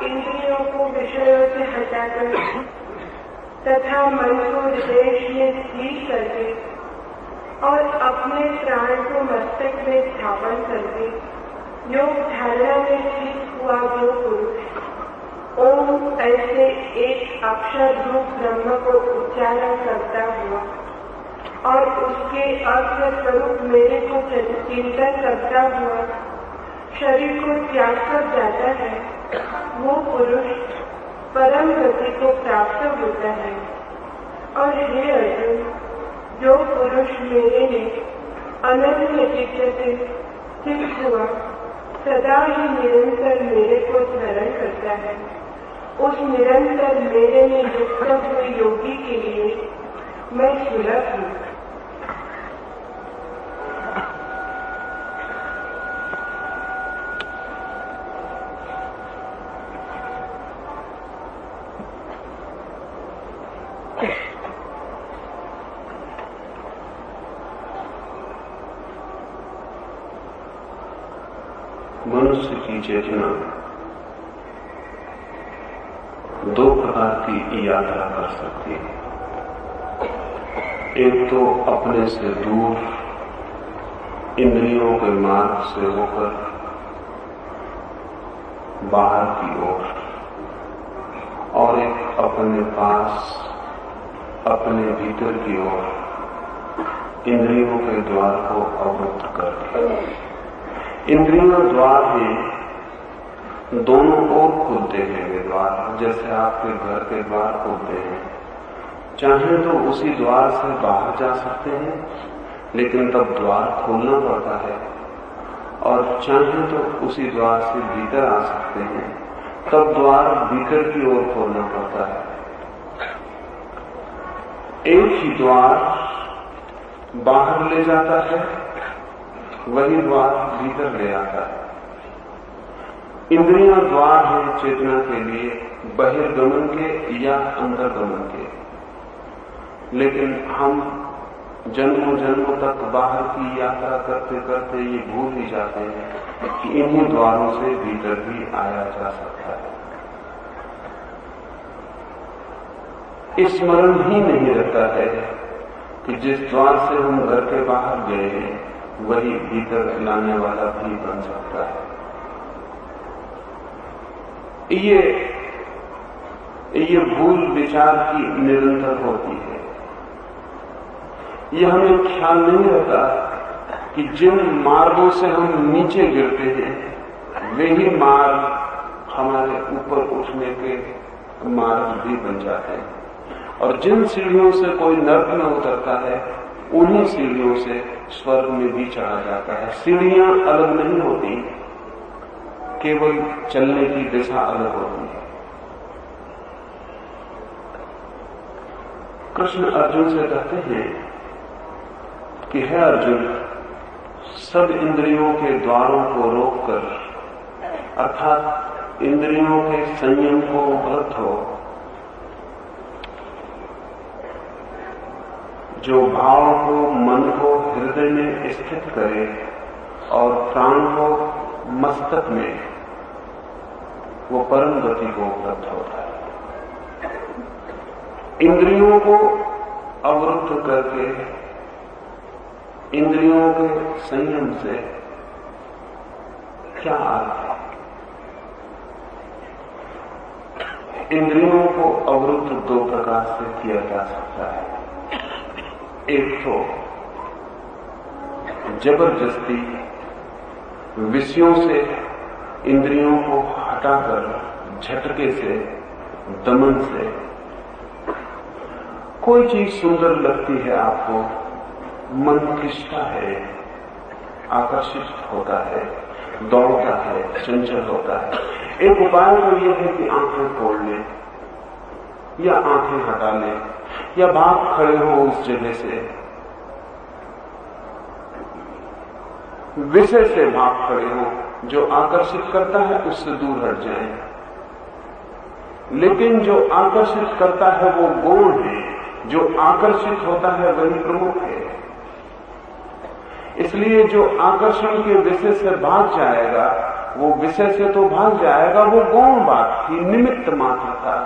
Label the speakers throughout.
Speaker 1: इंद्रियों को विषयों से हटाकर तथा मन को हृदय में स्थिर करके और अपने प्राण को मस्तक में स्थापन करके योग धारणा में स्थित हुआ जो पुरुष ओम ऐसे एक अक्षर रूप ब्रह्म को उच्चारण करता हुआ और उसके अर्थ स्वरूप मेरे को चिंतन करता हुआ शरीर को त्याग कर जाता है, वो पुरुष परम गति को प्राप्त होता है। और हे अर्जुन, जो पुरुष मेरे में अनन्य चित्त से स्थित हुआ सदा ही निरंतर मेरे को स्मरण करता है, उस निरंतर मेरे में युक्त हुए योगी के लिए मैं सुलभ हूँ।
Speaker 2: मनुष्य की चेतना दो प्रकार की यात्रा कर सकती है। एक तो अपने से दूर इंद्रियों के मार्ग से होकर बाहर की ओर, और एक अपने पास अपने भीतर की ओर इंद्रियों के द्वार को अवरुद्ध करके। इंद्रियों द्वार में दोनों ओर खुलते हैं वे द्वार, जैसे आपके घर के द्वार खुलते हैं। चाहे तो उसी द्वार से बाहर जा सकते हैं, लेकिन तब द्वार खोलना पड़ता है, और चाहे तो उसी द्वार से भीतर आ सकते हैं, तब द्वार भीतर की ओर खोलना पड़ता है। एक ही द्वार बाहर ले जाता है, वही द्वार भीतर ले आता है। इंद्रियां द्वार है चेतना के लिए बहिर्गमन के या अंतर्गमन के, लेकिन हम जन्मों जन्मों तक बाहर की यात्रा करते करते ये भूल ही जाते हैं कि इन्हीं द्वारों से भीतर भी आया जा सकता है। स्मरण ही नहीं रहता है कि जिस द्वार से हम घर के बाहर गए हैं वही भीतर लाने वाला भी बन सकता है। ये भूल विचार की निरंतर होती है। यह हमें ख्याल नहीं रहता कि जिन मार्गों से हम नीचे गिरते हैं वे ही मार्ग हमारे ऊपर उठने के मार्ग भी बन जाते हैं, और जिन सीढ़ियों से कोई नर्क में उतरता है उन्हीं सीढ़ियों से स्वर्ग में भी चढ़ा जाता है। सीढ़ियां अलग नहीं होती, केवल चलने की दिशा अलग होती है। कृष्ण अर्जुन से कहते हैं कि हे अर्जुन, सब इंद्रियों के द्वारों को रोककर, अर्थात इंद्रियों के संयम को उपलब्ध हो, जो भाव को, मन को हृदय में स्थित करे और प्राण को मस्तक में, वो परम गति को उपलब्ध होता है। इंद्रियों को अवरुद्ध करके, इंद्रियों के संयम से क्या अर्थ है? इंद्रियों को अवरुद्ध दो प्रकार से किया जा सकता है। एक तो जबरदस्ती विषयों से इंद्रियों को हटाकर झटके से, दमन से, कोई चीज सुंदर लगती है आपको, मन खिंचता है, आकर्षित होता है, दौड़ता है, चंचल होता है। एक उपाय तो यह है कि आंखें खोल लें या आंखें हटा लें या भाग खड़े हो उस जगह से, विषय से भाग खड़े हो, जो आकर्षित करता है उससे दूर हट जाएं। लेकिन जो आकर्षित करता है वो गौण है, जो आकर्षित होता है वही प्रमुख है। इसलिए जो आकर्षण के विषय से भाग जाएगा वो विषय से तो भाग जाएगा, वो गौण बात थी, निमित्त मात्र था।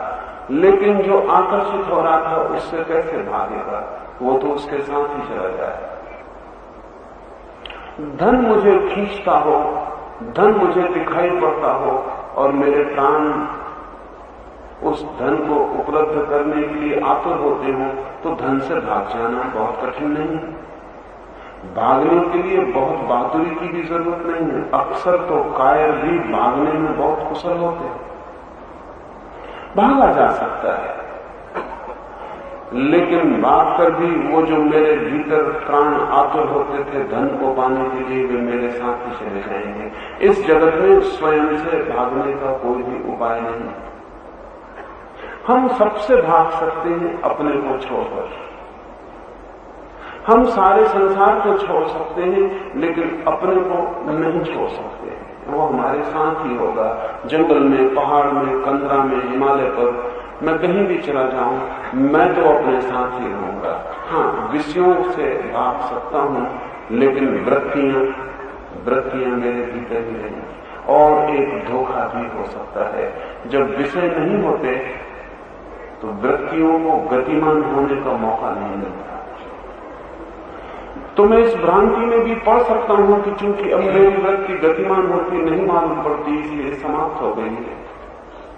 Speaker 2: लेकिन जो आकर्षित हो रहा था उससे कैसे भागेगा, वो तो उसके साथ ही चला जाए। धन मुझे खींचता हो, धन मुझे दिखाई पड़ता हो और मेरे प्राण उस धन को उपलब्ध करने के लिए आतुर होते हो, तो धन से भाग जाना बहुत कठिन नहीं है। भागने के लिए बहुत बहादुरी की भी जरूरत नहीं है। अक्सर तो कायर भी भागने में बहुत कुशल होते हैं, भागा जा सकता है। लेकिन भाग कर भी वो जो मेरे भीतर प्राण आतुर होते थे धन को पाने के लिए, वे मेरे साथ ही चले जाएंगे। इस जगत में स्वयं से भागने का कोई भी उपाय नहीं। हम सबसे भाग सकते हैं अपने को छोड़कर। हम सारे संसार को छोड़ सकते हैं, लेकिन अपने को नहीं छोड़ सकते। वो हमारे साथ ही होगा। जंगल में, पहाड़ में, कंदरा में, हिमालय पर, मैं कहीं भी चला जाऊं, मैं तो अपने साथ ही रहूंगा। हाँ, विषयों से भाग सकता हूं, लेकिन वृत्तियां मेरे भीतर ही रहेंगी। और एक धोखा भी हो सकता है, जब विषय नहीं होते तो वृत्तियों को गतिमान होने का मौका नहीं मिलता। तो मैं इस भ्रांति में भी पढ़ सकता हूं कि चूंकि अब मेरी वृत्ति गतिमान होती नहीं मालूम पड़ती, इसलिए समाप्त हो गई है।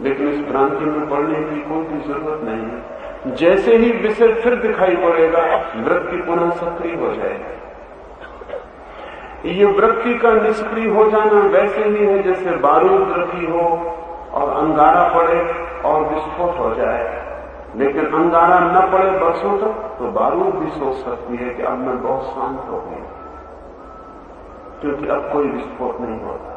Speaker 2: लेकिन इस भ्रांति में पढ़ने की कोई भी जरूरत नहीं है। जैसे ही विषय फिर दिखाई पड़ेगा, वृत्ति पुनः सक्रिय हो जाएगी। ये वृत्ति का निष्क्रिय हो जाना वैसे ही है जैसे बारूद रखी हो और अंगारा पड़े और विस्फोट हो जाए। लेकिन अंगारा न पड़े बरसों तक, तो बारूद भी सोच सकती है कि अब मैं बहुत शांत हो गई, क्योंकि अब कोई विस्फोट नहीं होता।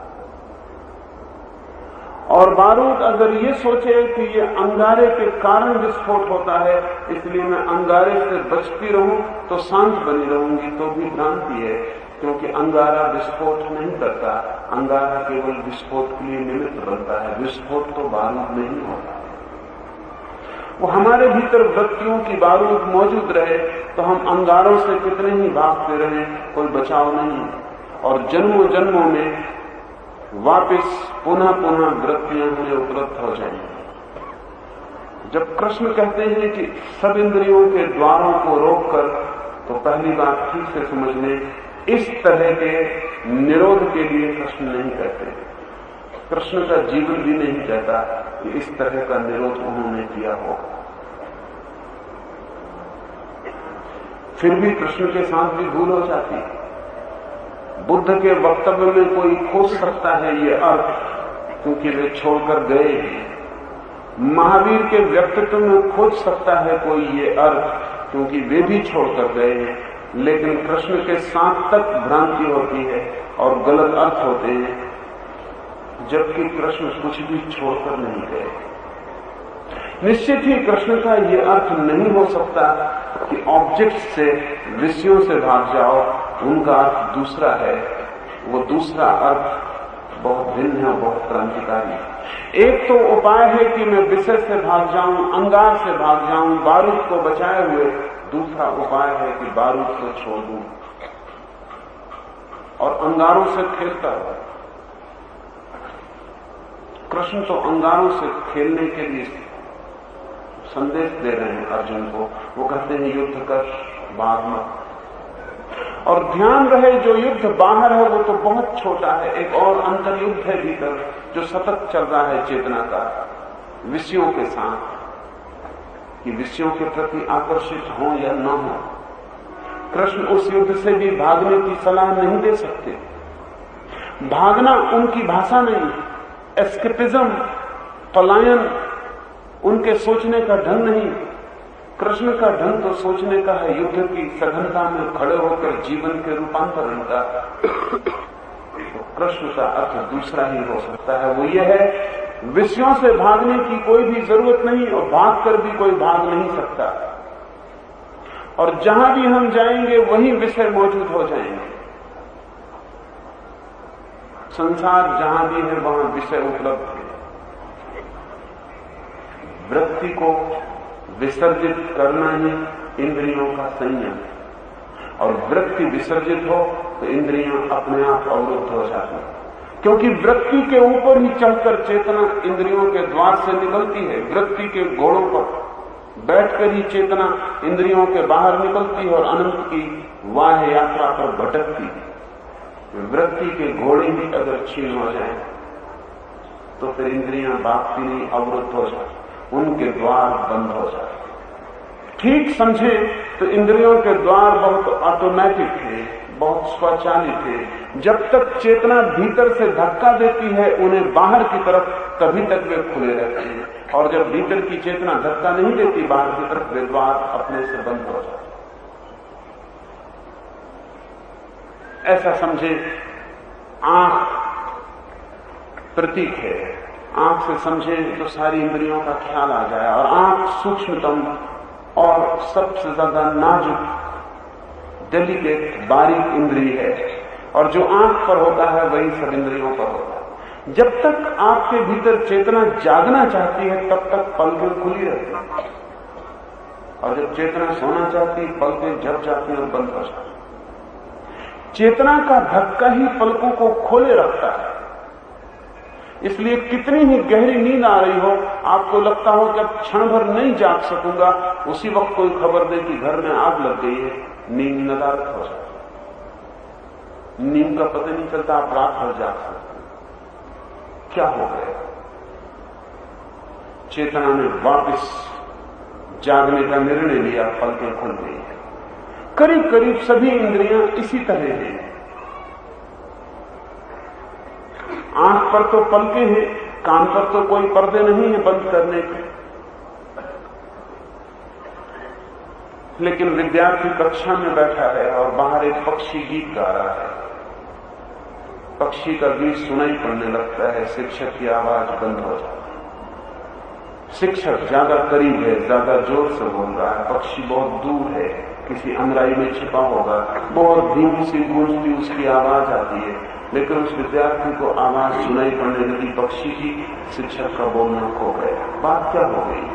Speaker 2: और बारूद अगर ये सोचे कि ये अंगारे के कारण विस्फोट होता है, इसलिए मैं अंगारे से बचती रहूं तो शांत बनी रहूंगी, तो भी भ्रांति है। क्योंकि अंगारा विस्फोट नहीं करता, अंगारा केवल विस्फोट के लिए निमित्त बनता है। विस्फोट तो बारूद नहीं होता। वो हमारे भीतर वृत्तियों की बारूद मौजूद रहे तो हम अंगारों से कितने ही भागते रहे, कोई बचाव नहीं। और जन्मों जन्मों में वापस पुनः पुनः वृत्तियां हमें उपलब्ध हो जाएंगी। जब कृष्ण कहते हैं कि सब इंद्रियों के द्वारों को रोककर, तो पहली बात ठीक से समझ लें, इस तरह के निरोध के लिए कृष्ण नहीं कहते। कृष्ण का जीवन भी नहीं कहता कि इस तरह का निरोध उन्होंने किया होगा। फिर भी कृष्ण के साथ भी भूल हो जाती है। बुद्ध के वक्तव्य में कोई खोज सकता है ये अर्थ, क्योंकि वे छोड़कर गए हैं। महावीर के व्यक्तित्व में खोज सकता है कोई ये अर्थ, क्योंकि वे भी छोड़कर गए हैं। लेकिन कृष्ण के साथ तक भ्रांति होती है और गलत अर्थ होते हैं, जबकि कृष्ण कुछ भी छोड़कर नहीं गए। निश्चित ही कृष्ण का यह अर्थ नहीं हो सकता कि ऑब्जेक्ट से, विषयों से भाग जाओ। उनका अर्थ दूसरा है। वो दूसरा अर्थ बहुत भिन्न है, बहुत क्रांतिकारी। एक तो उपाय है कि मैं विषय से भाग जाऊं, अंगार से भाग जाऊं, बारूद को बचाए हुए। दूसरा उपाय है कि बारूद को छोड़ दूं और अंगारों से खेलता रहो। कृष्ण तो अंगारों से खेलने के लिए संदेश दे रहे हैं अर्जुन को। वो कहते हैं युद्ध कर, भाग मत। और ध्यान रहे, जो युद्ध बाहर है वो तो बहुत छोटा है। एक और अंतर्युद्ध है भीतर, जो सतत चल रहा है चेतना का, विषयों के साथ, कि विषयों के प्रति आकर्षित हो या न हो। कृष्ण उस युद्ध से भी भागने की सलाह नहीं दे सकते। भागना उनकी भाषा नहीं। एस्केपिज्म, पलायन उनके सोचने का ढंग नहीं। कृष्ण का ढंग तो सोचने का है युद्ध की सघनता में खड़े होकर जीवन के रूपांतरण का। तो कृष्ण का अर्थ दूसरा ही हो सकता है। वो ये है, विषयों से भागने की कोई भी जरूरत नहीं और भागकर भी कोई भाग नहीं सकता। और जहां भी हम जाएंगे वहीं विषय मौजूद हो जाएंगे। संसार जहां भी है वहां विषय उपलब्ध है। वृत्ति को विसर्जित करना ही इंद्रियों का संयम, और वृत्ति विसर्जित हो तो इंद्रियां अपने आप अवरुद्ध हो जाती हैं। क्योंकि वृत्ति के ऊपर ही चढ़कर चेतना इंद्रियों के द्वार से निकलती है। वृत्ति के घोड़ों पर बैठकर ही चेतना इंद्रियों के बाहर निकलती है और अनंत की वाह यात्रा पर भटकती है। वृत्ति के घोड़े ही अगर छीन हो जाए तो फिर इंद्रियां भागती नहीं, अवरुद्ध हो जाती, उनके द्वार बंद हो जाते। ठीक समझे तो इंद्रियों के द्वार बहुत ऑटोमेटिक थे, बहुत स्वचालित थे। जब तक चेतना भीतर से धक्का देती है उन्हें बाहर की तरफ, तभी तक वे खुले रहते हैं। और जब भीतर की चेतना धक्का नहीं देती बाहर की तरफ, वे द्वार अपने से बंद हो जाते। ऐसा समझे, आंख प्रतीक है। आंख से समझे तो सारी इंद्रियों का ख्याल आ जाए। और आंख सूक्ष्मतम और सबसे ज्यादा नाजुक, डेलिकेट, बारीक इंद्रिय है। और जो आंख पर होता है वही सब इंद्रियों पर होता है। जब तक आपके भीतर चेतना जागना चाहती है तब तक पलकें खुली रहती हैं, और जब चेतना सोना चाहती है पलकें झप जाती हैं और बंद हो जाती हैं। चेतना का धक्का ही पलकों को खोले रखता है। इसलिए कितनी ही गहरी नींद आ रही हो, आपको लगता हो कि अब क्षण भर नहीं जाग सकूंगा, उसी वक्त कोई खबर दे कि घर में आग लग गई है, नींद नदारत हो जाती। नींद का पता नहीं चलता, आप रात भर जाग सकते। क्या हो गया? चेतना ने वापस जागने का निर्णय लिया, पलकें खुल गई। करीब करीब सभी इंद्रियां इसी तरह हैं। आंख पर तो पलकें हैं, कान पर तो कोई पर्दे नहीं है बंद करने के। लेकिन विद्यार्थी कक्षा में बैठा है और बाहर एक पक्षी गीत गा रहा है। पक्षी का गीत सुनाई पड़ने लगता है, शिक्षक की आवाज बंद हो जाती है। शिक्षक ज्यादा करीब है, ज्यादा जोर से बोल रहा है, पक्षी बहुत दूर है, किसी अंधराई में छिपा होगा, बहुत धीमी सी गूंजती उसकी आवाज आती है। लेकिन उस विद्यार्थी को आवाज सुनाई पड़ने लगी पक्षी की, शिक्षक का बोलना खो गया। बात क्या हो गई?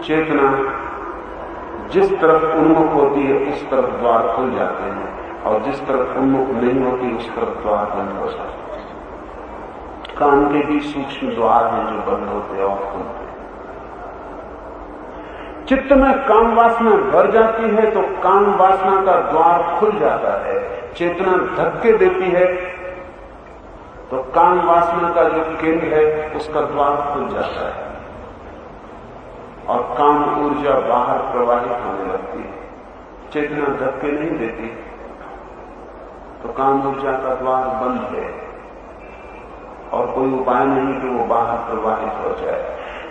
Speaker 2: चेतना जिस तरफ उन्मुख होती है उस तरफ द्वार खुल जाते हैं, और जिस तरफ उन्मुख नहीं होती उस तरफ द्वार बंद हो जाते हैं। कान के भी सूक्ष्म द्वार हैं जो बंद होते और खुलते। चित्त में काम वासना भर जाती है तो काम वासना का द्वार खुल जाता है। चेतना धक्के देती है तो काम वासना का जो केंद्र है उसका द्वार खुल जाता है और काम ऊर्जा बाहर प्रवाहित होने लगती है। चेतना धक्के नहीं देती तो काम ऊर्जा का द्वार बंद है और कोई उपाय नहीं कि वो बाहर प्रवाहित हो जाए।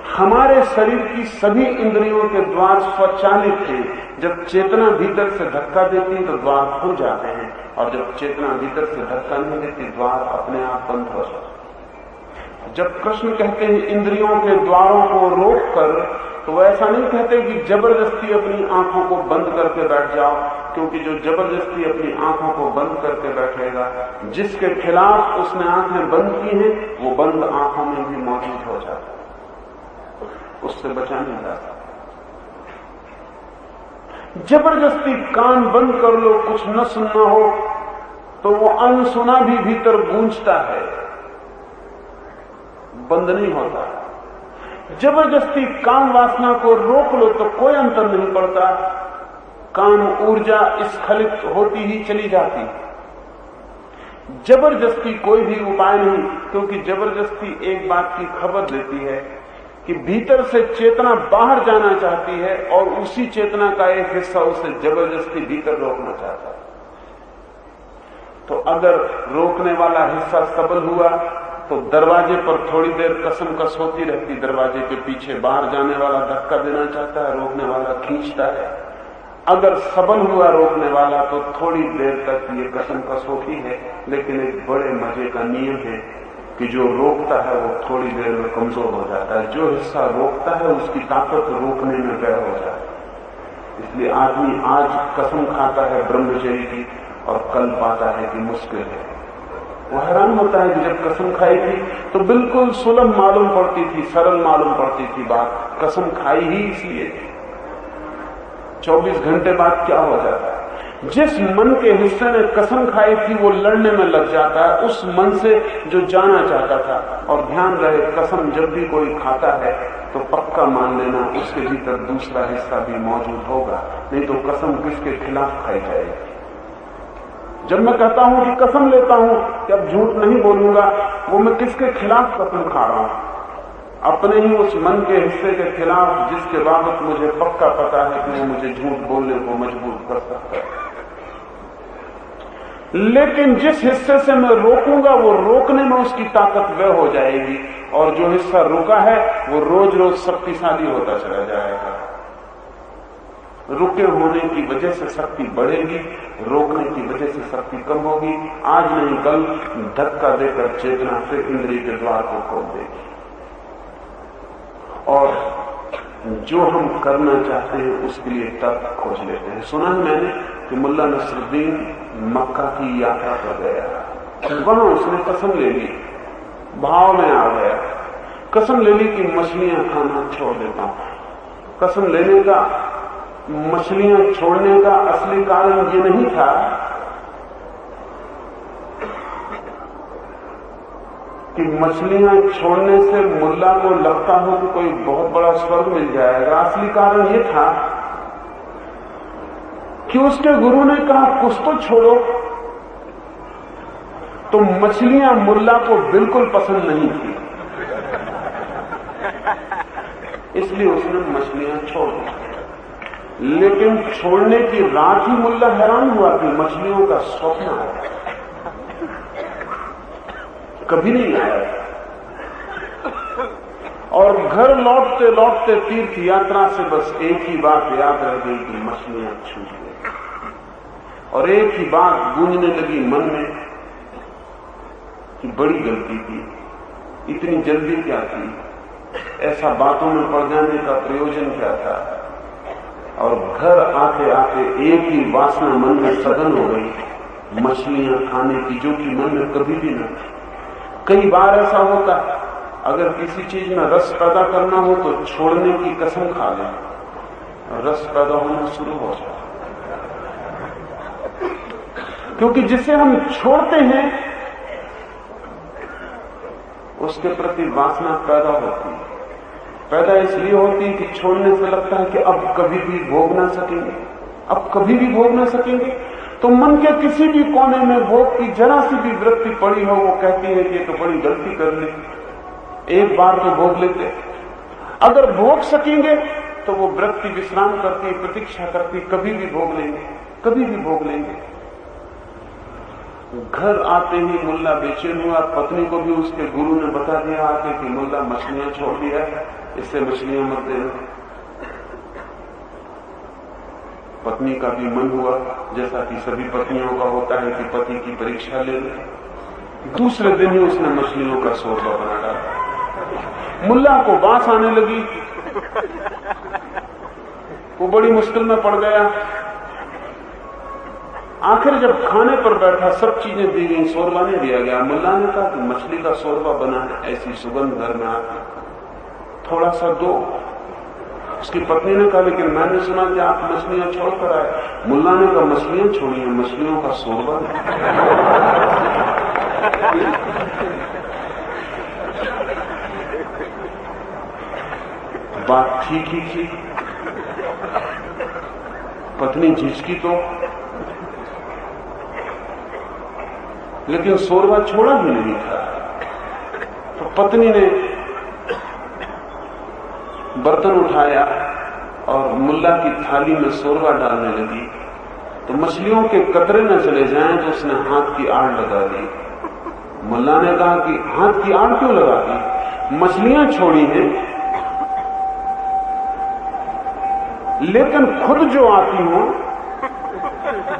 Speaker 2: हमारे शरीर की सभी इंद्रियों के द्वार स्वचालित थे। जब चेतना भीतर से धक्का देती है तो द्वार खुल जाते हैं, और जब चेतना भीतर से धक्का नहीं देती द्वार अपने आप बंद हो जाते हैं। जब कृष्ण कहते हैं इंद्रियों के द्वारों को रोक कर, तो ऐसा नहीं कहते कि जबरदस्ती अपनी आंखों को बंद करके बैठ जाओ, क्योंकि जो जबरदस्ती अपनी आंखों को बंद करके बैठेगा, जिसके खिलाफ उसने आंखें बंद की हैं, वो बंद आंखों में भी मौजूद हो जाता है, उससे बचा नहीं जा सकता। जबरदस्ती कान बंद कर लो, कुछ न सुनना हो, तो वो अनसुना भी भीतर गूंजता है, बंद नहीं होता। जबरदस्ती काम वासना को रोक लो तो कोई अंतर नहीं पड़ता, काम ऊर्जा स्खलित होती ही चली जाती। जबरदस्ती कोई भी उपाय नहीं, क्योंकि जबरदस्ती एक बात की खबर देती है कि भीतर से चेतना बाहर जाना चाहती है और उसी चेतना का एक हिस्सा उसे जबरदस्ती भीतर रोकना चाहता है। तो अगर रोकने वाला हिस्सा सबल हुआ तो दरवाजे पर थोड़ी देर कसमकस होती रहती, दरवाजे के पीछे बाहर जाने वाला धक्का देना चाहता है, रोकने वाला खींचता है। अगर सबल हुआ रोकने वाला तो थोड़ी देर तक ये कसमकस होती है, लेकिन एक बड़े मजे का नियम है कि जो रोकता है वो थोड़ी देर में कमजोर हो जाता है, जो हिस्सा रोकता है उसकी ताकत रोकने में व्यय हो जाती है। इसलिए आदमी आज कसम खाता है ब्रह्मचर्य की और कल पाता है कि मुश्किल है। वो हैरान होता है कि जब कसम खाई थी तो बिल्कुल सुलभ मालूम पड़ती थी, सरल मालूम पड़ती थी बात, कसम खाई ही इसलिए थी। 24 घंटे बाद क्या हो जाता है? जिस मन के हिस्से ने कसम खाई थी वो लड़ने में लग जाता है उस मन से जो जाना चाहता था। और ध्यान रहे, कसम जब भी कोई खाता है तो पक्का मान लेना उसके भीतर दूसरा हिस्सा भी मौजूद होगा, नहीं तो कसम किसके खिलाफ खाई जाएगी। जब मैं कहता हूं कि कसम लेता हूं कि अब झूठ नहीं बोलूंगा, वो मैं किसके खिलाफ कसम खा रहा हूं? अपने ही उस मन के हिस्से के खिलाफ जिसके बाबत मुझे पक्का पता है कि वो मुझे झूठ बोलने को मजबूर कर सकता है। लेकिन जिस हिस्से से मैं रोकूंगा वो रोकने में उसकी ताकत वह हो जाएगी, और जो हिस्सा रुका है वो रोज रोज शक्तिशाली होता चला जाएगा। रुके होने की वजह से शक्ति बढ़ेगी, रोकने की वजह से शक्ति कम होगी। आज नहीं कल धक्का देकर चेतना फिर इंद्रिय के द्वार को खोल देगी। और जो हम करना चाहते हैं उसके लिए तर्क खोज लेते हैं। सुना है मैंने कि मुल्ला नसरुद्दीन मक्का की यात्रा कर गया, वहां उसने कसम ले ली, भाव में आ गया, कसम ले ली कि मछलियां खाना छोड़ देता हूं। कसम लेने का, मछलियां छोड़ने का असली कारण ये नहीं था कि मछलियां छोड़ने से मुल्ला को लगता हो कि कोई बहुत बड़ा स्वर्ग मिल जाएगा। असली कारण ये था कि उसके गुरु ने कहा कुछ तो छोड़ो। तो मछलियां मुल्ला को बिल्कुल पसंद नहीं थी, इसलिए उसने मछलियां छोड़ दी। लेकिन छोड़ने की रात ही मुल्ला हैरान हुआ कि मछलियों का स्वप्न आया, कभी नहीं आया। और घर लौटते लौटते तीर्थ यात्रा से बस एक ही बात याद रह गई कि मछलियां छूट गई। और एक ही बात गूंजने लगी मन में कि बड़ी गलती की, इतनी जल्दी क्या थी, ऐसा बातों में पड़ जाने का प्रयोजन क्या था। और घर आते आते एक ही वासना मन में सघन हो गई, मछलियां खाने की, जो कि मन में कभी भी न थी। कई बार ऐसा होता है, अगर किसी चीज में रस पैदा करना हो तो छोड़ने की कसम खा लें, रस पैदा होना शुरू हो जाए। क्योंकि जिसे हम छोड़ते हैं उसके प्रति वासना पैदा होती है। पैदा इसलिए होती है कि छोड़ने से लगता है कि अब कभी भी भोग ना सकेंगे, अब कभी भी भोग ना सकेंगे। तो मन के किसी भी कोने में भोग की जरा सी भी वृत्ति पड़ी हो, वो कहती है कि ये तो बड़ी गलती कर ली, एक बार तो भोग लेते। अगर भोग सकेंगे तो वो वृत्ति विश्राम करती, प्रतीक्षा करती, कभी भी भोग लेंगे, कभी भी भोग लेंगे। घर आते ही मुल्ला बेचैन हुआ। पत्नी को भी उसके गुरु ने बता दिया आके कि मुल्ला मछलियां छोड़ दिया है, इससे मछलियां मत देना। पत्नी का भी मन हुआ, जैसा कि सभी पत्नियों का होता है कि पति की परीक्षा ले ले। दूसरे दिन ही उसने मछलियों का शोरबा बना डाला। मुल्ला को बांस आने लगी, वो बड़ी मुश्किल में पड़ गया। आखिर जब खाने पर बैठा, सब चीजें दी गई, शोरबा नहीं दिया गया। मुल्ला ने कहा कि मछली का शोरबा बना है, ऐसी सुगंध घर में आती, थोड़ा सा दो। उसकी पत्नी ने कहा लेकिन मैंने सुना कि आप मछलियां छोड़कर आए। मुल्ला ने कहा मछलियां छोड़ी हैं, मछलियों का शोरबा बात ठीक ही थी। पत्नी झिझकी तो, लेकिन शोरबा छोड़ा ही नहीं था। तो पत्नी ने बर्तन उठाया और मुल्ला की थाली में शोरबा डालने लगी। तो मछलियों के कतरे न चले जाएं तो उसने हाथ की आड़ लगा दी। मुल्ला ने कहा कि हाथ की आड़ क्यों लगा दी? मछलियां छोड़ी हैं, लेकिन खुद जो आती हो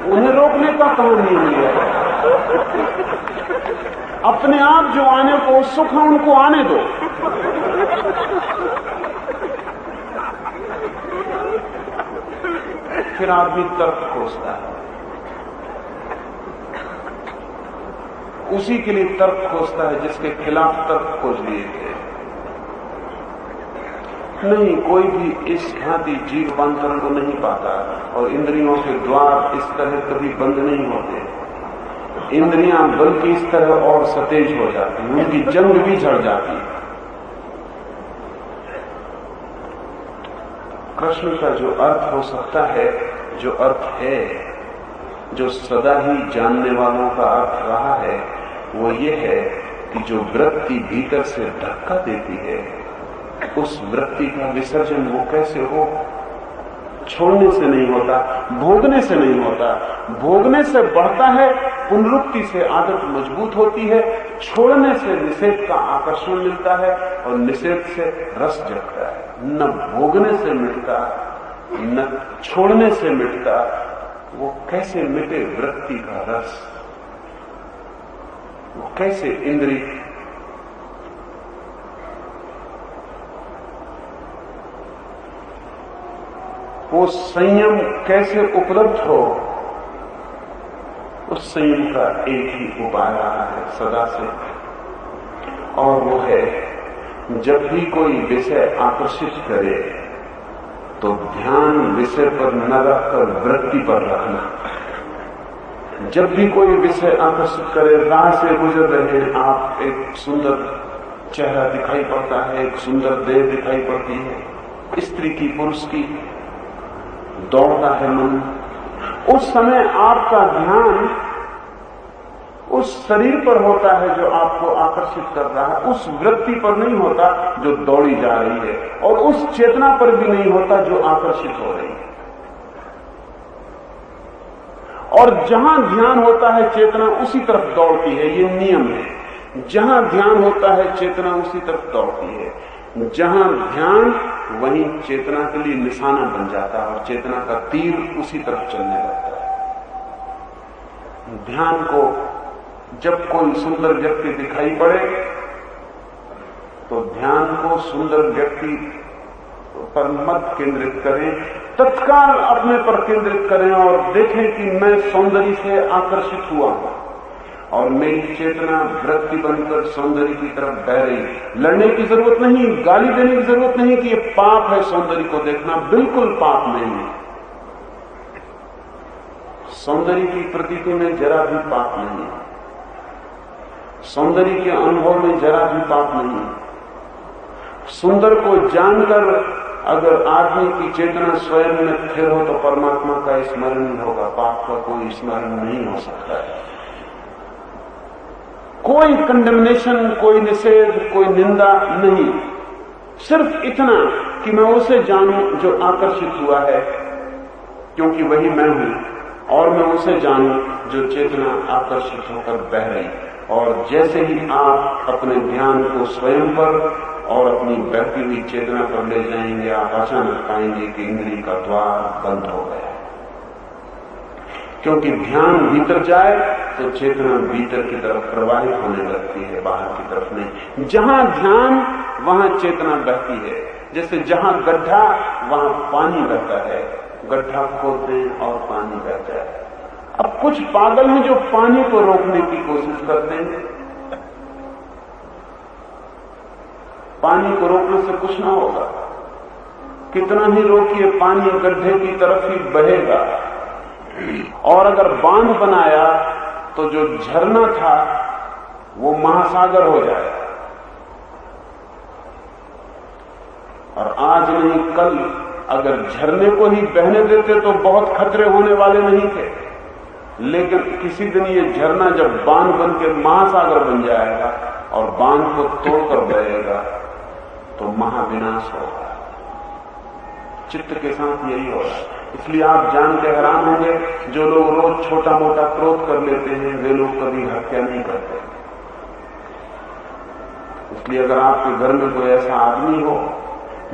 Speaker 2: उन्हें रोकने का कहां नियम है? अपने आप जो आने को उत्सुक है उनको आने दो। फिर आदमी तर्क खोजता है, उसी के लिए तर्क खोजता है जिसके खिलाफ तर्क खोज लिए थे। नहीं, कोई भी इस भांति जीव रूपांतरण को नहीं पाता और इंद्रियों के द्वार इस तरह कभी बंद नहीं होते। इंद्रियां बल्कि इस तरह और सतेज हो जाती, उनकी जंग भी झड़ जाती। कृष्ण का जो अर्थ हो सकता है, जो अर्थ है, जो सदा ही जानने वालों का अर्थ रहा है, वो ये है कि जो वृत्ति भीतर से धक्का देती है, उस वृत्ति का विसर्जन वो कैसे हो? छोड़ने से नहीं होता, भोगने से नहीं होता। भोगने से बढ़ता है, पुनरुक्ति से आदत मजबूत होती है। छोड़ने से निषेध का आकर्षण मिलता है और निषेध से रस जगता है। न भोगने से मिटता, न छोड़ने से मिटता। वो कैसे मिटे वृत्ति का रस? वो कैसे इंद्रिय वो संयम कैसे उपलब्ध हो? उस संयम का एक ही उपाय रहा है सदा से, और वो है जब भी कोई विषय आकर्षित करे तो ध्यान विषय पर न रखकर वृत्ति पर रखना। जब भी कोई विषय आकर्षित करे, राह से गुजर रहे हैं आप, एक सुंदर चेहरा दिखाई पड़ता है, एक सुंदर देह दिखाई पड़ती है, स्त्री की, पुरुष की, दौड़ता है मन। उस समय आपका ध्यान उस शरीर पर होता है जो आपको आकर्षित कर रहा है, उस वृत्ति पर नहीं होता जो दौड़ी जा रही है, और उस चेतना पर भी नहीं होता जो आकर्षित हो रही है। और जहां ध्यान होता है चेतना उसी तरफ दौड़ती है, ये नियम है। जहां ध्यान होता है चेतना उसी तरफ दौड़ती है। जहां ध्यान, वहीं चेतना के लिए निशाना बन जाता है और चेतना का तीर उसी तरफ चलने लगता है। ध्यान को जब कोई सुंदर व्यक्ति दिखाई पड़े तो ध्यान को सुंदर व्यक्ति पर मत केंद्रित करें, तत्काल अपने पर केंद्रित करें और देखें कि मैं सौंदर्य से आकर्षित हुआ हूं और मेरी चेतना वृत्ति बनकर सौंदर्य की तरफ बह रही। लड़ने की जरूरत नहीं, गाली देने की जरूरत नहीं कि ये पाप है सौंदर्य को देखना, बिल्कुल पाप नहीं है। सौंदर्य की प्रतीति में जरा भी पाप नहीं है, सौंदर्य के अनुभव में जरा भी पाप नहीं है। सुंदर को जानकर अगर आदमी की चेतना स्वयं में स्थिर हो तो परमात्मा का स्मरण होगा, पाप का कोई स्मरण नहीं हो सकता है। कोई कंडेमनेशन, कोई निषेध, कोई निंदा नहीं, सिर्फ इतना कि मैं उसे जानूं जो आकर्षित हुआ है, क्योंकि वही मैं हूं, और मैं उसे जानूं जो चेतना आकर्षित होकर बह रही। और जैसे ही आप अपने ध्यान को स्वयं पर और अपनी बहती हुई चेतना पर ले जाएंगे, आप अचानक पाएंगे कि इंद्रिय का द्वार बंद हो गया। क्योंकि ध्यान भीतर जाए तो चेतना भीतर की तरफ प्रवाहित होने लगती है, बाहर की तरफ नहीं। जहां ध्यान वहां चेतना बहती है। जैसे जहां गड्ढा वहां पानी बहता है, गड्ढा खोदते हैं और पानी बहता है। अब कुछ पागल हैं जो पानी को रोकने की कोशिश करते हैं। पानी को रोकने से कुछ ना होगा, कितना ही रोकिए पानी गड्ढे की तरफ ही बहेगा। और अगर बांध बनाया तो जो झरना था वो महासागर हो जाएगा। और आज नहीं कल अगर झरने को ही बहने देते तो बहुत खतरे होने वाले नहीं थे, लेकिन किसी दिन ये झरना जब बांध बन के महासागर बन जाएगा और बांध को तोड़कर बहेगा तो महाविनाश होगा। चित्त के साथ यही होगा। इसलिए आप जान के हैरान होंगे, जो लोग रोज छोटा मोटा क्रोध कर लेते हैं वे लोग कभी हत्या नहीं करते। इसलिए अगर आपके घर में कोई ऐसा आदमी हो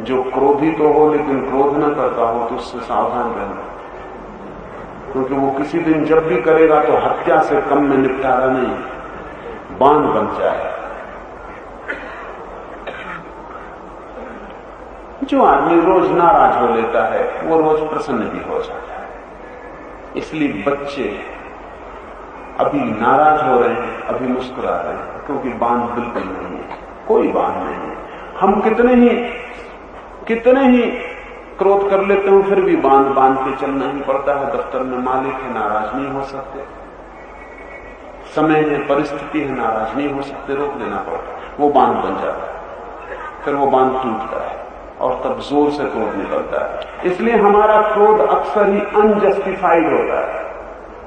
Speaker 2: जो क्रोधी तो हो लेकिन क्रोध न करता हो तो उससे सावधान रहना, क्योंकि वो किसी दिन जब भी करेगा तो हत्या से कम में निपटारा नहीं, बांध बन जाए। जो आदमी रोज नाराज हो लेता है वो रोज प्रसन्न भी हो जाता है। इसलिए बच्चे अभी नाराज हो रहे हैं, अभी मुस्कुरा रहे हैं, क्योंकि बांध बिल्कुल नहीं है, कोई बांध नहीं है। हम कितने ही क्रोध कर लेते हो फिर भी बांध बांध के चलना ही पड़ता है। दफ्तर में मालिक है, नाराज नहीं हो सकते, समय है, परिस्थिति है, नाराज नहीं हो सकते, रोक देना पड़ता है। वो बांध बन जाता है, फिर वो बांध टूटता है और तब जोर से क्रोध निकलता है। इसलिए हमारा क्रोध अक्सर ही अनजस्टिफाइड होता है,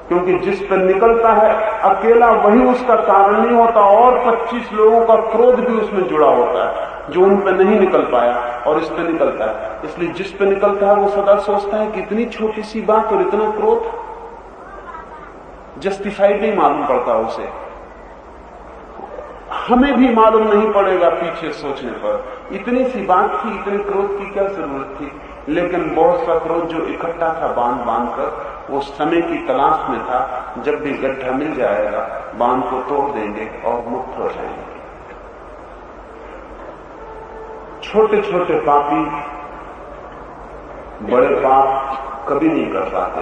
Speaker 2: क्योंकि जिस पर निकलता है अकेला वही उसका कारण नहीं होता, और 25 लोगों का क्रोध भी उसमें जुड़ा होता है जो उन पर नहीं निकल पाया और इस पर निकलता है। इसलिए जिस पर निकलता है वो सदा सोचता है कि इतनी छोटी सी बात और इतना क्रोध, जस्टिफाइड नहीं मालूम पड़ता उसे। हमें भी मालूम नहीं पड़ेगा पीछे सोचने पर, इतनी सी बात थी, इतने क्रोध की क्या जरूरत थी। लेकिन बहुत सा क्रोध जो इकट्ठा था बांध बांध कर, वो समय की तलाश में था। जब भी गड्ढा मिल जाएगा बांध को तोड़ देंगे और मुक्त हो जाएंगे। छोटे छोटे पापी बड़े पाप कभी नहीं कर पाते,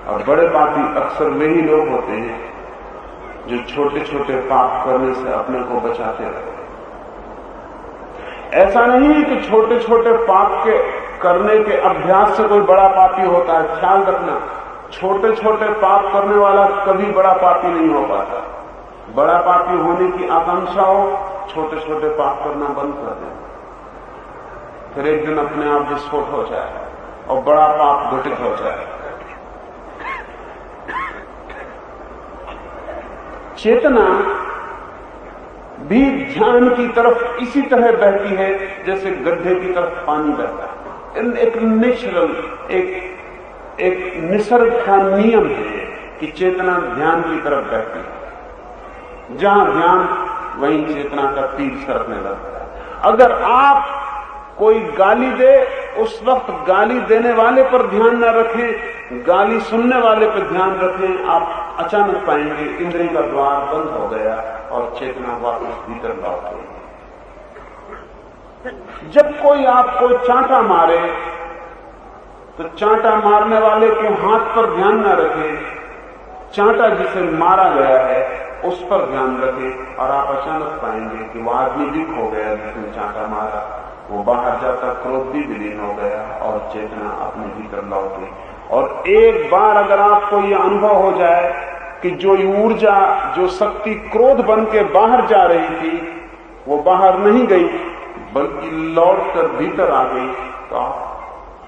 Speaker 2: और बड़े पापी अक्सर वे ही लोग होते हैं जो छोटे छोटे पाप करने से अपने को बचाते रहते। ऐसा नहीं है कि छोटे छोटे पाप के करने के अभ्यास से कोई बड़ा पापी होता है। ख्याल रखना, छोटे छोटे पाप करने वाला कभी बड़ा पापी नहीं हो पाता। बड़ा पापी होने की आकांक्षा हो, छोटे छोटे पाप करना बंद कर दें, फिर एक दिन अपने आप विस्फोट हो जाए और बड़ा पाप घटित हो जाए। चेतना भी ध्यान की तरफ इसी तरह बहती है जैसे गड्ढे की तरफ पानी बहता है। एक नेचुरल, एक निसर्ग का नियम है कि चेतना ध्यान की तरफ बहती है। जहां ध्यान वहीं चेतना का तीर सरकने लगता है। अगर आप कोई गाली दे, उस वक्त गाली देने वाले पर ध्यान न रखें, गाली सुनने वाले पर ध्यान रखें, आप अचानक पाएंगे इंद्रिय का द्वार बंद हो गया और चेतना वापस भीतर लौट गई। जब कोई आपको चांटा मारे तो चांटा मारने वाले के हाथ पर ध्यान न रखें, चांटा जिसे मारा गया है उस पर ध्यान रखें, और आप अचानक पाएंगे कि वो आदमी वीक हो गया जिसने चांटा मारा, वो बाहर जाता, क्रोध भी विलीन हो गया और चेतना अपने भीतर लौट गई। और एक बार अगर आपको ये अनुभव हो जाए कि जो ऊर्जा, जो शक्ति क्रोध बन के बाहर जा रही थी वो बाहर नहीं गई बल्कि लौटकर भीतर आ गई, तो